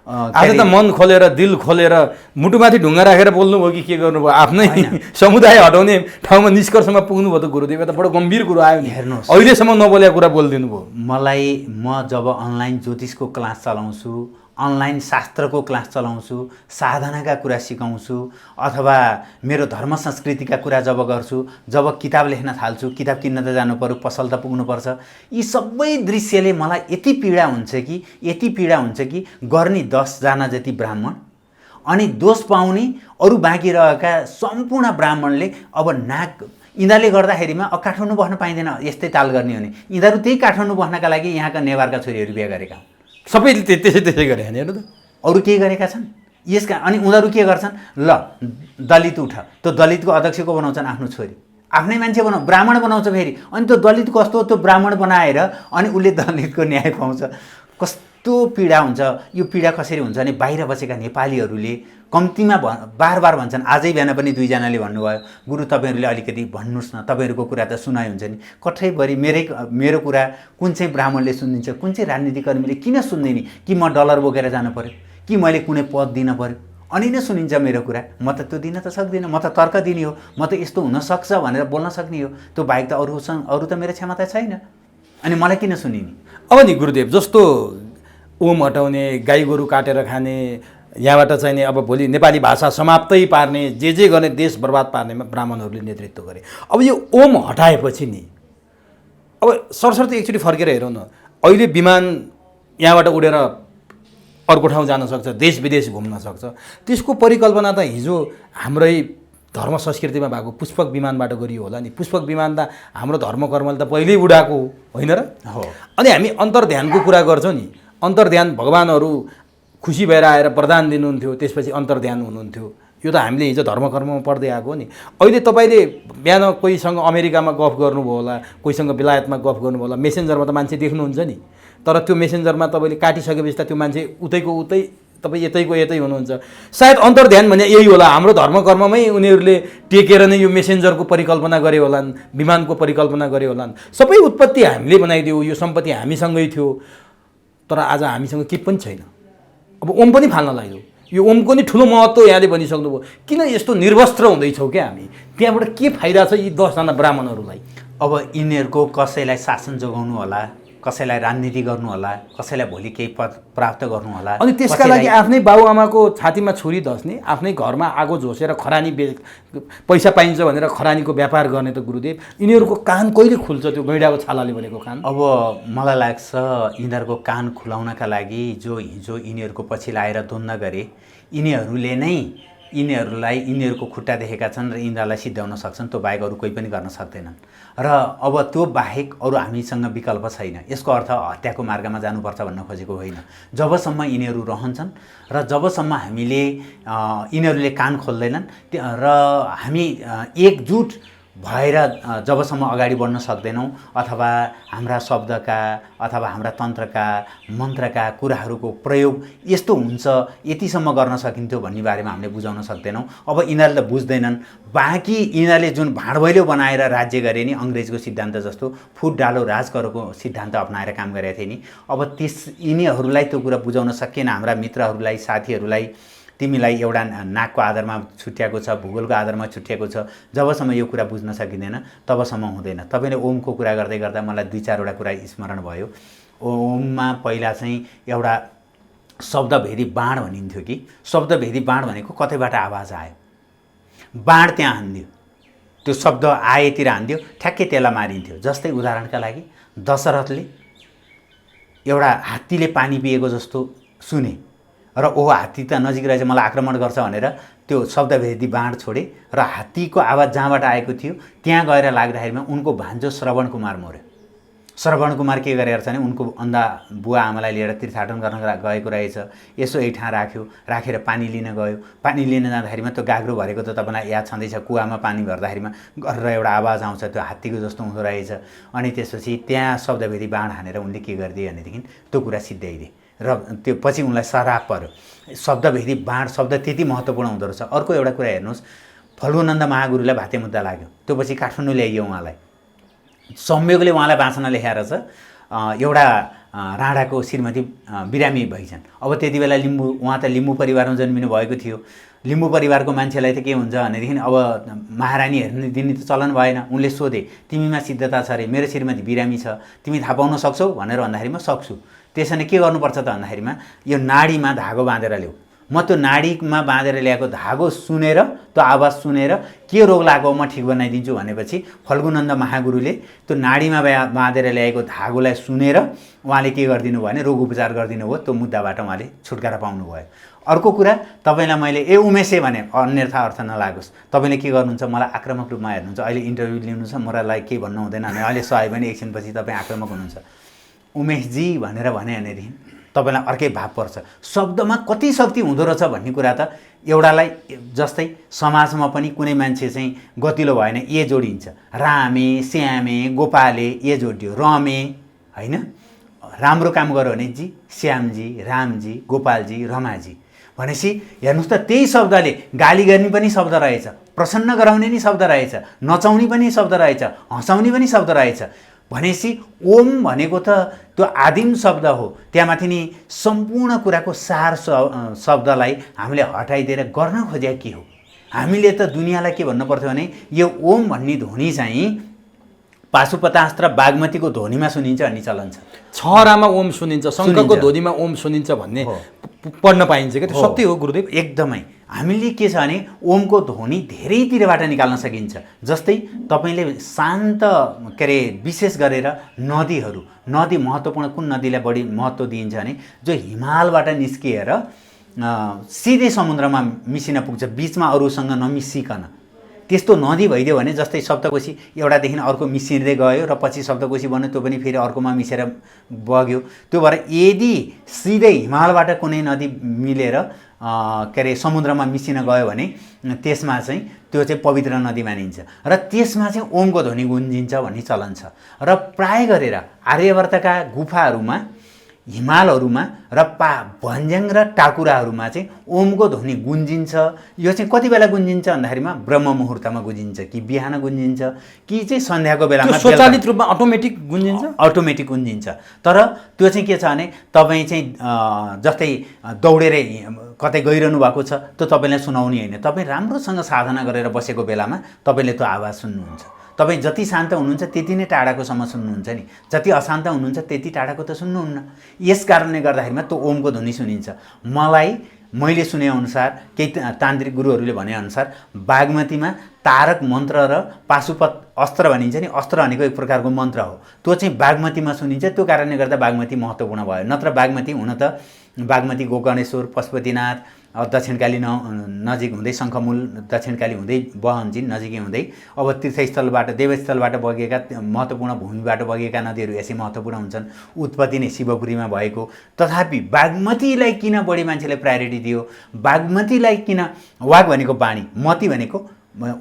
आज त मन खोलेर, दिल खोलेर, मुटुमाथि ढुङ्गा राखेर बोल्नुभयो कि के गर्नुभयो? आफ्नै समुदाय हटाउने ठाउँमा निष्कर्षमा पुग्नुभयो त गुरुदेव। त बडो गम्भीर कुरो आयो नि, हेर्नुहोस्, अहिलेसम्म नबोलेको कुरा बोलिदिनु भयो। म जब अनलाइन ज्योतिषको क्लास चलाउँछु, अनलाइन शास्त्रको क्लास चलाउँछु, साधनाका कुरा सिकाउँछु, अथवा मेरो धर्म संस्कृतिका कुरा जब गर्छु, जब किताब लेख्न थाल्छु, किताब किन्न त जानु पर्यो, पसल त पुग्नुपर्छ, यी सबै दृश्यले मलाई यति पीडा हुन्छ कि गर्ने 10 जना जति ब्राह्मण अनि दोष पाउने अरू बाँकी रहेका सम्पूर्ण ब्राह्मणले अब नाक यिनीहरूले गर्दाखेरिमा काठमाडौँ बस्न पाइँदैन। यस्तै ताल गर्ने हो भने यिनीहरू त्यही काठमाडौँ बस्नका लागि यहाँका नेवारका छोरीहरू बिहा गरेका हुन्। सबैले त्यसै गरे होइन, हेर्नु त। अरू के गरेका छन् यसका? अनि उनीहरू के गर्छन्? ल दलित उठ, त्यो दलितको अध्यक्षको बनाउँछन् आफ्नो छोरी, आफ्नै मान्छे ब्राह्मण बनाउँछ फेरि। अनि त्यो दलित कस्तो, त्यो ब्राह्मण बनाएर अनि उसले दलितको न्याय पाउँछ। कस्तो पीडा हुन्छ। यो पीडा कसरी हुन्छ भने बाहिर बसेका नेपालीहरूले कम्तीमा बार भन्छन्। आजै बिहान पनि 2 जनाले भन्नुभयो, गुरु तपाईँहरूले अलिकति भन्नुहोस् न, तपाईँहरूको कुरा त सुनाइ हुन्छ नि। कठैभरि मेरो कुरा कुन चाहिँ ब्राह्मणले सुनिदिन्छ, कुन चाहिँ राजनीतिकर्मीले किन सुन्दैन? कि म डलर बोकेर जानु पर्यो, कि मैले कुनै पद दिन पर्यो, अनि नै सुनिन्छ मेरो कुरा? म त त्यो दिन त सक्दिनँ। म त तर्क दिने हो, म त यस्तो हुनसक्छ भनेर बोल्न सक्ने हो। त्यो बाहेक त अरू त मेरो क्षमता छैन। अनि मलाई किन सुनिने? अब नि गुरुदेव, जस्तो ओम हटाउने, गाई गोरु काटेर खाने, यहाँबाट चाहिँ नि अब भोलि नेपाली भाषा समाप्तै पार्ने, जे गर्ने, देश बर्बाद पार्नेमा ब्राह्मणहरूले नेतृत्व गरे। अब यो ओम हटाएपछि नि अब सरसर्ती एकचोटि फर्केर हेरौँ न, अहिले विमान यहाँबाट उडेर अर्को ठाउँ जान सक्छ, देश विदेश घुम्न सक्छ। त्यसको परिकल्पना त हिजो हाम्रै धर्म संस्कृतिमा भएको पुष्पक विमानबाट गरियो होला नि। पुष्पक विमान त हाम्रो धर्म कर्मले त पहिल्यै उडाएको होइन र? हो। अनि हामी अन्तर्ध्यानको कुरा गर्छौँ नि, अन्तर्ध्यान भगवानहरू खुसी भएर आएर वरदान दिनुहुन्थ्यो, त्यसपछि अन्तर्ध्यान हुनुहुन्थ्यो। यो त हामीले हिजो धर्म कर्ममा पढ्दै आएको हो नि। अहिले तपाईँले बिहान कोहीसँग अमेरिकामा गफ गर्नुभयो होला, कोहीसँग बेलायतमा गफ गर्नुभयो होला, मेसेन्जरमा त मान्छे देख्नुहुन्छ नि। तर त्यो मेसेन्जरमा तपाईँले काटिसकेपछि त त्यो मान्छे उतैको उतै, तपाईँ यतैको यतै हुनुहुन्छ। सायद अन्तर्ध्यान भने यही होला, हाम्रो धर्म कर्ममै उनीहरूले टेकेर नै यो मेसेन्जरको परिकल्पना गरे होलान्, विमानको परिकल्पना गरे होलान्। सबै उत्पत्ति हामीले बनाइदियो, यो सम्पत्ति हामीसँगै थियो, तर आज हामीसँग के पनि छैन। अब ओम पनि फाल्न लाग्यो। यो ओमको नि ठुलो महत्त्व यहाँले भनिसक्नुभयो। किन यस्तो निर्वस्त्र हुँदैछौँ क्या हामी? त्यहाँबाट के फाइदा छ यी 10 जना ब्राह्मणहरूलाई? अब यिनीहरूको कसैलाई शासन जोगाउनु होला, कसैलाई राजनीति गर्नु होला, कसैलाई भोलि केही पद प्राप्त गर्नु होला। अनि त्यसका लागि आफ्नै बाबुआमाको छातीमा छुरी धस्ने, आफ्नै घरमा आगो झोसेर खरानी पैसा पाइन्छ भनेर खरानीको व्यापार गर्ने त गुरुदेव, यिनीहरूको कान कहिले खुल्छ? त्यो गैँडाको छालाले भनेको कान। अब मलाई लाग्छ यिनीहरूको कान खुलाउनका लागि जो हिजो यिनीहरूको पछि लाएर द्वन्द्व गरे, यिनीहरूले नै यिनीहरूलाई यिनीहरूको खुट्टा देखेका छन् र यिनीहरूलाई सिद्ध्याउन सक्छन्, त्यो बाहेक अरू कोही पनि गर्न सक्दैनन्। र अब त्यो बाहेक अरू हामीसँग विकल्प छैन। यसको अर्थ हत्याको मार्गमा जानुपर्छ भन्न खोजेको होइन। जबसम्म यिनीहरू रहन्छन् र जबसम्म हामीले यिनीहरूले कान खोल्दैनन् र हामी एकजुट भएर जबसम्म अगाडि बढ्न सक्दैनौँ अथवा हाम्रा शब्दका अथवा हाम्रा तन्त्रका मन्त्रका कुराहरूको प्रयोग यस्तो हुन्छ, यतिसम्म गर्न सकिन्थ्यो भन्ने बारेमा हामीले बुझाउन सक्दैनौँ। अब यिनीहरूले त बुझ्दैनन्। बाँकी यिनीहरूले जुन भाँडभैलो बनाएर राज्य गरे नि, अङ्ग्रेजको सिद्धान्त जस्तो फुट डालो राज करोको सिद्धान्त अपनाएर काम गरेका थिए नि, अब यिनीहरूलाई त्यो कुरा बुझाउन सकिएन। हाम्रा मित्रहरूलाई, साथीहरूलाई, तिमीलाई एउटा नाकको आधारमा छुट्याएको छ, भूगोलको आधारमा छुट्याएको छ, जबसम्म यो कुरा बुझ्न सकिँदैन तबसम्म हुँदैन। तपाईँले ओमको कुरा गर्दै गर्दा मलाई 2-4वटा कुरा स्मरण भयो। ओममा पहिला चाहिँ एउटा शब्दभेदी बाण भनिन्थ्यो कि शब्दभेदी बाण भनेको कतैबाट आवाज आयो, बाण त्यहाँ हान्दियो, त्यो शब्द आएतिर हान्दियो, ठ्याक्कै त्यसलाई मारिन्थ्यो। जस्तै उदाहरणका लागि दशरथले एउटा हात्तीले पानी पिएको जस्तो सुने र ओहो हात्ती त नजिक रहेछ, मलाई आक्रमण गर्छ भनेर त्यो शब्दभेदी बाण छोडे र हात्तीको आवाज जहाँबाट आएको थियो त्यहाँ गएर लाग्दाखेरिमा उनको भान्जो श्रवण कुमार मर्यो। श्रवण कुमार के गरेर छ भने उनको अन्धा बुवा आमालाई लिएर तीर्थाटन गर्न गएको रहेछ, यसो एक ठाउँ राखेर पानी लिन गयो। पानी लिन जाँदाखेरिमा त्यो गाग्रो भरेको त तपाईँलाई याद छँदैछ, कुवामा पानी भर्दाखेरिमा गरेर एउटा आवाज आउँछ, त्यो हात्तीको जस्तो हुँदो रहेछ। अनि त्यसपछि त्यहाँ शब्दभेदी बाण हानेर उनले के गरिदिए भनेदेखि त्यो कुरा सिद्ध्याइदिए र त्यो पछि उनलाई श्राप पर्यो। शब्दभेदी बाण शब्द त्यति महत्त्वपूर्ण हुँदो रहेछ। अर्को एउटा कुरा हेर्नुहोस्, फल्गुनन्द महागुरुलाई भाते मुद्दा लाग्यो, त्यो पछि काठमाडौँ ल्याइयो उहाँलाई, संयोगले उहाँलाई बाँच्न लेखाएर छ। एउटा राणाको श्रीमती बिरामी भइछन्। अब त्यति बेला उहाँ त लिम्बू परिवारमा जन्मिनु भएको थियो। लिम्बू परिवारको मान्छेलाई त के हुन्छ भनेदेखि अब महारानी हेर्न दिने त चलन भएन। उनले सोधे, तिमीमा सिद्धता छ अरे, मेरो श्रीमती बिरामी छ, तिमी थाहा पाउन सक्छौ भनेर भन्दाखेरिमा सक्छु। त्यसैले के गर्नुपर्छ त भन्दाखेरिमा यो नाडीमा धागो बाँधेर ल्याऊ। म त्यो नाडीमा बाँधेर ल्याएको धागो सुनेर, त्यो आवाज सुनेर के रोग लागेको म ठिक बनाइदिन्छु भनेपछि फल्गुनन्द महागुरुले त्यो नाडीमा बाँधेर ल्याएको धागोलाई सुनेर उहाँले के गरिदिनु भयो भने रोग उपचार गरिदिनु भयो। त्यो मुद्दाबाट उहाँले छुटकारा पाउनुभयो। अर्को कुरा, तपाईँलाई मैले उमेशे भने अन्यथा अर्थ नलागोस्, तपाईँले के गर्नुहुन्छ, मलाई आक्रामक रूपमा हेर्नुहुन्छ, अहिले इन्टरभ्यू लिनुहुन्छ, मलाई केही भन्नु हुँदैन भने अहिले सहाय पनि एकछिनपछि तपाईँ आक्रामक हुनुहुन्छ। उमेशजी भनेर भने भनेदेखि तपाईँलाई अर्कै भाव पर्छ। शब्दमा कति शक्ति हुँदो रहेछ भन्ने कुरा त एउटालाई, जस्तै समाजमा पनि कुनै मान्छे चाहिँ गतिलो भएन ए जोडिन्छ, रामे श्यामे गोपाले ए जोडियो, रमे होइन, राम्रो काम गर्यो भने जी श्यामजी रामजी गोपालजी रमाजी भनेपछि हेर्नुहोस् त त्यही शब्दले गाली गर्ने पनि शब्द रहेछ, प्रसन्न गराउने नि शब्द रहेछ, नचाउने पनि शब्द रहेछ, हँसाउने पनि शब्द रहेछ। भनेपछि ओम भनेको त त्यो आदिम शब्द हो। त्यहाँमाथि नि सम्पूर्ण कुराको सार शब्दलाई हामीले हटाइदिएर गर्न खोजे के हो? हामीले त दुनियाँलाई के भन्नु पर्थ्यो भने यो ओम भन्ने ध्वनि चाहिँ पाशुपतास्त्र र बागमतीको ध्वनिमा सुनिन्छ भन्ने चलन छ। छहरामा ओम सुनिन्छ, शङ्खको ध्वनिमा ओम सुनिन्छ भन्ने पढ्न पाइन्छ क्या, त्यो सत्य हो गुरुदेव। एकदमै हामीले के छ भने ओमको ध्वनि धेरैतिरबाट निकाल्न सकिन्छ। जस्तै तपाईँले शान्त के अरे विशेष गरेर नदी महत्त्वपूर्ण कुन नदीलाई बढी महत्त्व दिइन्छ भने जो हिमालबाट निस्किएर सिधै समुद्रमा मिसिन पुग्छ, बिचमा अरूसँग नमिसिकन त्यस्तो नदी भइदियो भने, जस्तै सप्तकोशी एउटादेखि अर्को मिसिँदै गयो र पछि सप्तकोशी बन्यो, त्यो पनि फेरि अर्कोमा मिसेर बग्यो। त्यो भएर यदि सिधै हिमालबाट कुनै नदी मिलेर के अरे समुद्रमा मिसिन गयो भने त्यसमा चाहिँ त्यो चाहिँ पवित्र नदी मानिन्छ र त्यसमा चाहिँ ओमको ध्वनि गुन्जिन्छ भन्ने चलन छ। र प्राय गरेर आर्यवर्तका गुफाहरूमा, हिमालहरूमा र भन्ज्याङ र टाकुराहरूमा चाहिँ ओमको ध्वनि गुन्जिन्छ। यो चाहिँ कति बेला गुन्जिन्छ भन्दाखेरिमा ब्रह्म मुहुर्तमा गुन्जिन्छ कि बिहान गुन्जिन्छ कि चाहिँ सन्ध्याको बेलामा, स्वचालित रूपमा अटोमेटिक गुन्जिन्छ, अटोमेटिक गुन्जिन्छ। तर त्यो चाहिँ के छ भने तपाईँ चाहिँ जस्तै दौडेर कतै गइरहनु भएको छ, त्यो तपाईँलाई सुनाउने होइन, तपाईँ राम्रोसँग साधना गरेर बसेको बेलामा तपाईँले त्यो आवाज सुन्नुहुन्छ। तपाईँ जति शान्त हुनुहुन्छ त्यति नै टाढाकोसम्म सुन्नुहुन्छ नि, जति अशान्त हुनुहुन्छ त्यति टाढाको त सुन्नुहुन्न। यस कारणले गर्दाखेरिमा त्यो ओमको ध्वनि सुनिन्छ। मैले सुनेअनुसार केही तान्त्रिक गुरुहरूले भनेअनुसार बागमतीमा तारक मन्त्र र पाशुपत अस्त्र भनिन्छ नि, अस्त्र भनेको एक प्रकारको मन्त्र हो, त्यो चाहिँ बागमतीमा सुनिन्छ। त्यो कारणले गर्दा बागमती महत्त्वपूर्ण भयो। नत्र बागमती हुन त बागमती गोकर्णेश्वर, पशुपतिनाथ दक्षिणकाली नजिक हुँदै शङ्खमूल दक्षिणकाली हुँदै बहन्जिन नजिकै हुँदै अब तीर्थस्थलबाट देवस्थलबाट बगेका महत्त्वपूर्ण भूमिबाट बगेका नदीहरू यसै महत्त्वपूर्ण हुन्छन्। उत्पत्ति नै शिवपुरीमा भएको, तथापि बागमतीलाई किन बढी मान्छेले प्रायोरिटी दियो? बागमतीलाई किन, वाग भनेको बाणी, मती भनेको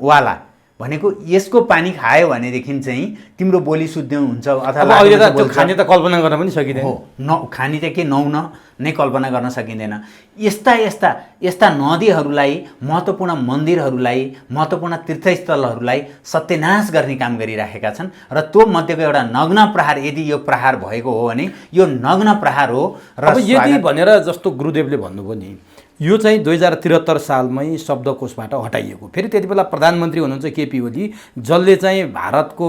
वाला भनेको यसको पानी खायो भनेदेखि चाहिँ तिम्रो बोली शुद्ध हुन्छ अथवा अहिले त त्यो खाने त कल्पना गर्न पनि सकिँदैन। हो, खानी त के नुहाउन नै कल्पना गर्न सकिँदैन। यस्ता नदीहरूलाई, महत्त्वपूर्ण मन्दिरहरूलाई, महत्त्वपूर्ण तीर्थस्थलहरूलाई सत्यानाश गर्ने काम गरिराखेका छन् र त्यो मध्येको एउटा नग्न प्रहार, यदि यो प्रहार भएको हो भने यो नग्न प्रहार हो। र यदि भनेर जस्तो गुरुदेवले भन्नुभयो नि, यो चाहिँ 2073 सालमै शब्दकोशबाट हटाइएको। फेरि त्यति बेला प्रधानमन्त्री हुनुहुन्छ केपी ओली, जसले चाहिँ भारतको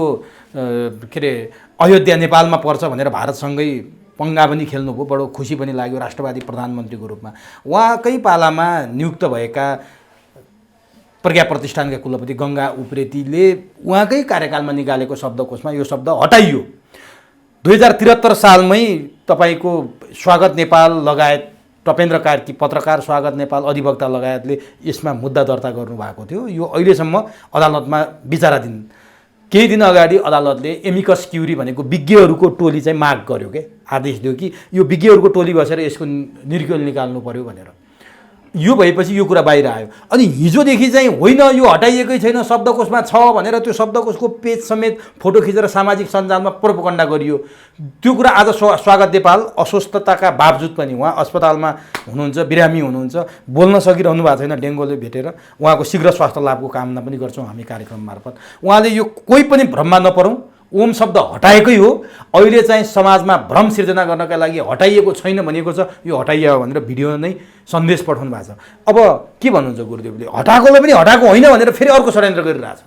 के अरे अयोध्या नेपालमा पर्छ भनेर भारतसँगै पङ्गा पनि खेल्नुभयो। बडो खुसी पनि लाग्यो राष्ट्रवादी प्रधानमन्त्रीको रूपमा। उहाँकै पालामा नियुक्त भएका प्रज्ञा प्रतिष्ठानका कुलपति गङ्गा उप्रेतीले उहाँकै कार्यकालमा निकालेको शब्दकोशमा यो शब्द हटाइयो। 2073 सालमै तपाईँको स्वागत नेपाल लगायत टपेन्द्र कार्की, पत्रकार स्वागत नेपाल, अधिवक्ता लगायतले यसमा मुद्दा दर्ता गर्नुभएको थियो। यो अहिलेसम्म अदालतमा विचाराधीन। केही दिन अगाडि अदालतले एमिकस क्युरी भनेको विज्ञहरूको टोली चाहिँ माग गर्यो के, आदेश दियो कि यो विज्ञहरूको टोली बसेर यसको निर्क्युल निकाल्नु पर्यो भनेर। यो भएपछि यो कुरा बाहिर आयो। अनि हिजोदेखि चाहिँ होइन यो हटाइएकै छैन, शब्दकोशमा छ भनेर त्यो शब्दकोशको पेज समेत फोटो खिचेर सामाजिक सञ्जालमा प्रोपगण्डा गरियो। त्यो कुरा आज स्वागत नेपाल अस्वस्थताका बावजुद पनि, उहाँ अस्पतालमा हुनुहुन्छ, बिरामी हुनुहुन्छ, बोल्न सकिरहनु भएको छैन डेङ्गुले भेटेर, उहाँको शीघ्र स्वास्थ्य लाभको कामना पनि गर्छौँ हामी कार्यक्रम मार्फत। उहाँले यो कोही पनि भ्रममा नपरौँ, ओम शब्द हटाएकै हो। अहिले चाहिँ समाजमा भ्रम सिर्जना गर्नका लागि हटाइएको छैन भनिएको छ, यो हटाइयो भनेर भिडियो नै सन्देश पठाउनु भएको छ। अब के भन्नुहुन्छ गुरुदेवले? हटाएकोले पनि हटाएको होइन भनेर फेरि अर्को षड्यन्त्र गरिरहेछ।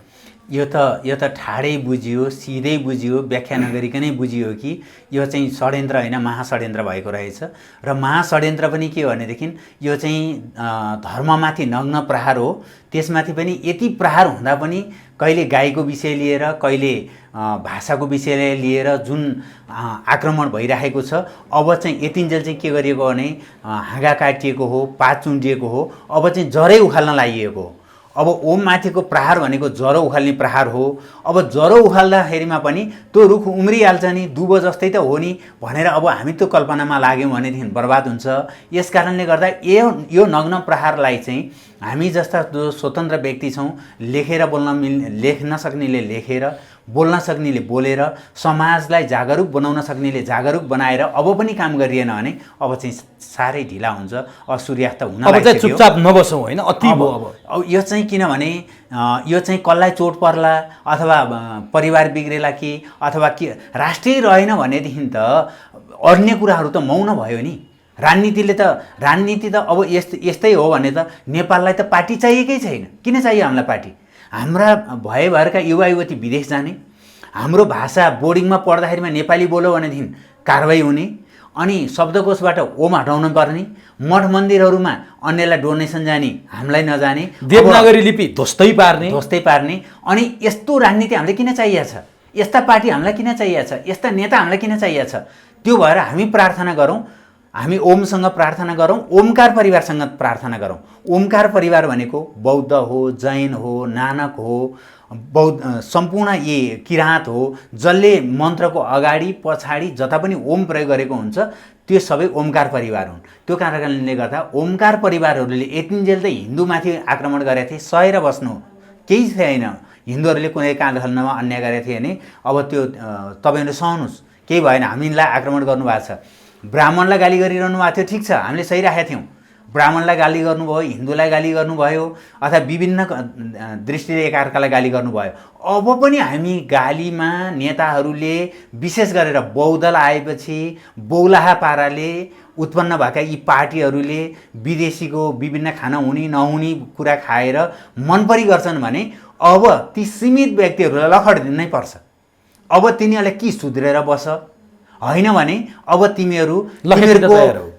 यो त ठाडै बुझियो, सिधै बुझियो, व्याख्या नगरिकनै बुझियो कि यो चाहिँ षड्यन्त्र होइन महाषड्यन्त्र भएको रहेछ। र महाषड्यन्त्र पनि के हो भनेदेखि यो चाहिँ धर्ममाथि नग्न प्रहार हो। त्यसमाथि पनि यति प्रहार हुँदा पनि कहिले गाईको विषय लिएर, कहिले भाषाको विषय लिएर जुन आक्रमण भइरहेको छ, अब चाहिँ यतिन्जेल चाहिँ के गरिएको भने हाँगा काटिएको हो, पात चुन्डिएको हो, अब चाहिँ जरै उखाल्न लागिएको हो। अब ओम माथिको प्रहार भनेको ज्वरो उखाल्ने प्रहार हो। अब ज्वरो उखाल्दाखेरिमा पनि त्यो रुख उम्रिहाल्छ नि, दुबो जस्तै त हो नि भनेर अब हामी त्यो कल्पनामा लाग्यौँ भनेदेखि बर्बाद हुन्छ। यस कारणले गर्दा यो नग्न प्रहारलाई चाहिँ हामी जस्ता जो स्वतन्त्र व्यक्ति छौँ, लेख्न सक्नेले लेखेर, बोल्न सक्नेले बोलेर, समाजलाई जागरुक बनाउन सक्नेले जागरुक बनाएर अब पनि काम गरिएन भने अब चाहिँ साह्रै ढिला हुन्छ, सूर्यास्त हुन अब चाहिँ चुपचाप नबसौँ होइन, अति भयो। अब यो चाहिँ किनभने यो चाहिँ कसलाई चोट पर्ला अथवा परिवार बिग्रेला कि अथवा के राष्ट्रिय रहेन भनेदेखि त अन्य कुराहरू त मौन भयो नि। राजनीति त अब यस्तै हो भने त नेपाललाई त पार्टी चाहिएकै छैन। किन चाहियो हामीलाई पार्टी? हाम्रा भएभरका युवा युवती विदेश जाने, हाम्रो भाषा बोर्डिङमा पढ्दाखेरिमा नेपाली बोल्यो भनेदेखि कारवाही हुने, अनि शब्दकोशबाट ओम हटाउनु पर्ने, मठ मन्दिरहरूमा अन्यलाई डोनेसन जाने, हामीलाई नजाने, देवनागरी लिपि ध्वस्तै पार्ने। अनि यस्तो राजनीति हामीलाई किन चाहिएको छ? यस्ता पार्टी हामीलाई किन चाहिएको छ? यस्ता नेता हामीलाई किन चाहिएको छ? त्यो भएर हामी प्रार्थना गरौँ, हामी ओमसँग प्रार्थना गरौँ, ओमकार परिवारसँग प्रार्थना गरौँ। ओमकार परिवार भनेको बौद्ध हो, जैन हो, नानक हो, सम्पूर्ण यी किराँत हो, जसले मन्त्रको अगाडि पछाडि जता पनि ओम प्रयोग गरेको हुन्छ, त्यो सबै ओमकार परिवार हुन्। त्यो कारणले गर्दा ओमकार परिवारहरूले यतिन्जेल त हिन्दूमाथि आक्रमण गरेका थिए, सहेर बस्नु केही थिएन। हिन्दूहरूले कुनै काण्डखण्डमा अन्याय गरेका थिए भने अब त्यो तपाईँहरूले सहनुहोस्, केही भएन, हामीलाई आक्रमण गर्नुभएको छ। ब्राह्मणलाई गाली गरिरहनु भएको थियो, ठिक छ, हामीले सही राखेका थियौँ। ब्राह्मणलाई गाली गर्नुभयो, हिन्दूलाई गाली गर्नुभयो, अथवा विभिन्न दृष्टिले एकअर्कालाई गाली गर्नुभयो। अब पनि हामी गालीमा नेताहरूले विशेष गरेर बौद्धलाई आएपछि बौलाहा पाराले उत्पन्न भएका यी पार्टीहरूले विदेशीको विभिन्न खाना हुने नहुने कुरा खाएर मनपरी गर्छन् भने अब ती सीमित व्यक्तिहरूलाई लखडिनै पर्छ। अब तिनीहरूलाई के सुध्रेर बस, होइन भने अब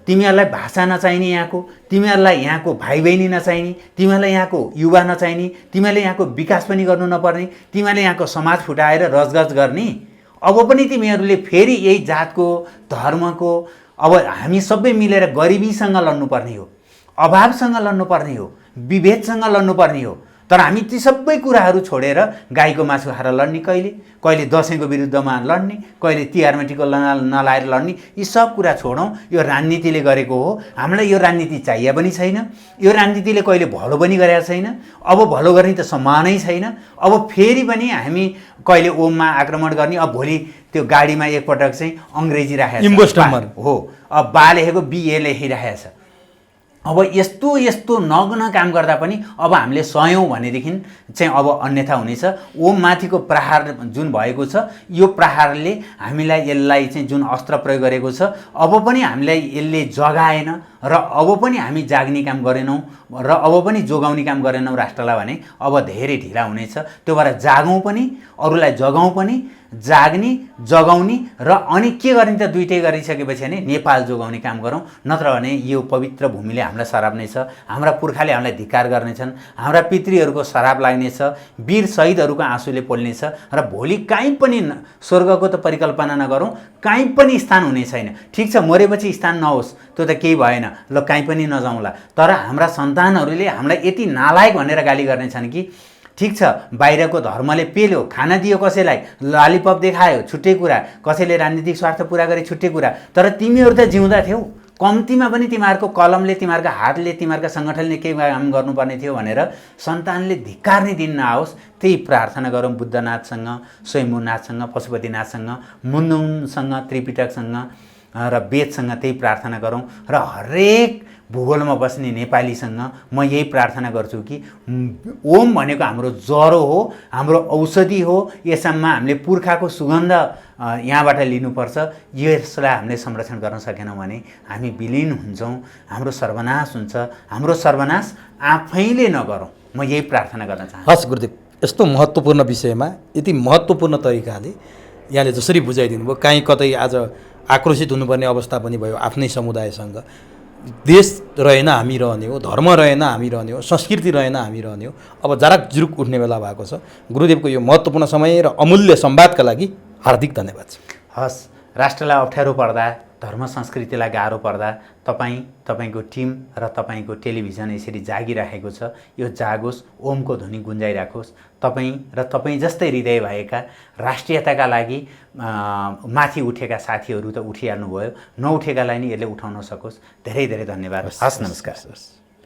तिमीहरूलाई भाषा नचाहिने यहाँको, तिमीहरूलाई यहाँको भाइ बहिनी नचाहिने, तिमीहरूलाई यहाँको युवा नचाहिने, तिमीहरूले यहाँको विकास पनि गर्नु नपर्ने, तिमीहरूले यहाँको समाज फुटाएर रजगज गर्ने। अब पनि तिमीहरूले फेरि यही जातको धर्मको अब हामी सबै मिलेर गरिबीसँग लड्नुपर्ने हो। अभावसँग लड्नुपर्ने हो, विभेदसँग लड्नुपर्ने हो। तर हामी ती सबै कुराहरू छोडेर गाईको मासु खाएर लड्ने, कहिले दसैँको विरुद्धमा लड्ने, कहिले तिहारमा टिका नलाएर लड्ने, यी सब कुरा छोडौँ। यो राजनीतिले गरेको हो। हामीलाई यो राजनीति चाहिए पनि छैन। यो राजनीतिले कहिले भलो पनि गरेको छैन। अब भलो गर्ने त सम्भावनै छैन। अब फेरि पनि हामी कहिले ओममा आक्रमण गर्ने, अब भोलि त्यो गाडीमा एकपटक चाहिँ अङ्ग्रेजी राखेको छ हो, अब बा लेखेको बिए लेखिराखेको छ। अब यस्तो यस्तो नग्न काम गर्दा पनि अब हामीले सयौँ भनेदेखि चाहिँ अब अन्यथा हुनेछ। ओम माथिको प्रहार जुन भएको छ, यो प्रहारले हामीलाई यसलाई चाहिँ जुन अस्त्र प्रयोग गरेको छ, अब पनि हामीलाई यसले जगाएन र अब पनि हामी जाग्ने काम गरेनौँ र अब पनि जोगाउने काम गरेनौँ राष्ट्रलाई भने अब धेरै ढिला हुनेछ। त्यो भएर जागौँ पनि, अरूलाई जगाउँ पनि, जाग्ने जगाउने र अनि के गर्ने त दुइटै गरिसकेपछि भने नेपाल जोगाउने काम गरौँ। नत्र भने यो पवित्र भूमिले हामीलाई सराप नै छ। हाम्रा पुर्खाले हामीलाई धिक्कार गर्नेछन्, हाम्रा पितृहरूको सराप लाग्नेछ, वीर शहीदहरूको आँसुले पोल्नेछ र भोलि कहीँ पनि स्वर्गको त परिकल्पना नगरौँ, कहीँ पनि स्थान हुने छैन। ठिक छ, मरेपछि स्थान नहोस् त्यो त केही भएन, ल कहीँ पनि नजाउँला। तर हाम्रा सन्तानहरूले हामीलाई यति नालायक भनेर गाली गर्नेछन् कि ठिक छ, बाहिरको धर्मले पेल्यो, खाना दियो कसैलाई, लालिपप देखायो छुट्टै कुरा, कसैले राजनीतिक स्वार्थ पुरा गरे छुट्टै कुरा, तर तिमीहरू त जिउँदा थियौ। कम्तीमा पनि तिमीहरूको कलमले, तिमीहरूको हातले, तिमीहरूको सङ्गठनले केही काम गर्नुपर्ने थियो भनेर सन्तानले धिक्कार्ने दिन नआओस्, त्यही प्रार्थना गरौँ। बुद्धनाथसँग, स्वयम्भूनाथसँग, पशुपतिनाथसँग, मुन्दुङसँग, त्रिपिटकसँग र वेदसँग त्यही प्रार्थना गरौँ। र हरेक भूगोलमा बस्ने नेपालीसँग म यही प्रार्थना गर्छु कि ओम भनेको हाम्रो ज्वरो हो, हाम्रो औषधि हो। यसमा हामीले पुर्खाको सुगन्ध यहाँबाट लिनुपर्छ। यसलाई हामीले संरक्षण गर्न सकेनौँ भने हामी विलीन हुन्छौँ, हाम्रो सर्वनाश हुन्छ। हाम्रो सर्वनाश आफैले नगरौँ, म यही प्रार्थना गर्न चाहन्छु। हस् गुरुदेव, यस्तो महत्त्वपूर्ण विषयमा यति महत्त्वपूर्ण तरिकाले यहाँले जसरी बुझाइदिनु भयो, काहीँ कतै आज आक्रोशित हुनुपर्ने अवस्था पनि भयो आफ्नै समुदायसँग। देश रहेन हामी रहने हो, धर्म रहेन हामी रहने हो, संस्कृति रहेन हामी रहने हो। अब जराक जुरुक उठ्ने बेला भएको छ। गुरुदेवको यो महत्त्वपूर्ण समय र अमूल्य संवादका लागि हार्दिक धन्यवाद। हस्, राष्ट्रलाई अप्ठ्यारो पर्दा, धर्म संस्कृतिलाई गाह्रो पर्दा तपाईँ, तपाईँको टिम र तपाईँको टेलिभिजन यसरी जागिराखेको छ। यो जागोस्, ओमको ध्वनि गुन्जाइराखोस्। तपाईँ र तपाईँ जस्तै हृदय भएका, राष्ट्रियताका लागि माथि उठेका साथीहरू त उठिहाल्नुभयो, नउठेकालाई नि यसले उठाउन सकोस्। धेरै धेरै धन्यवाद। हस्, नमस्कार।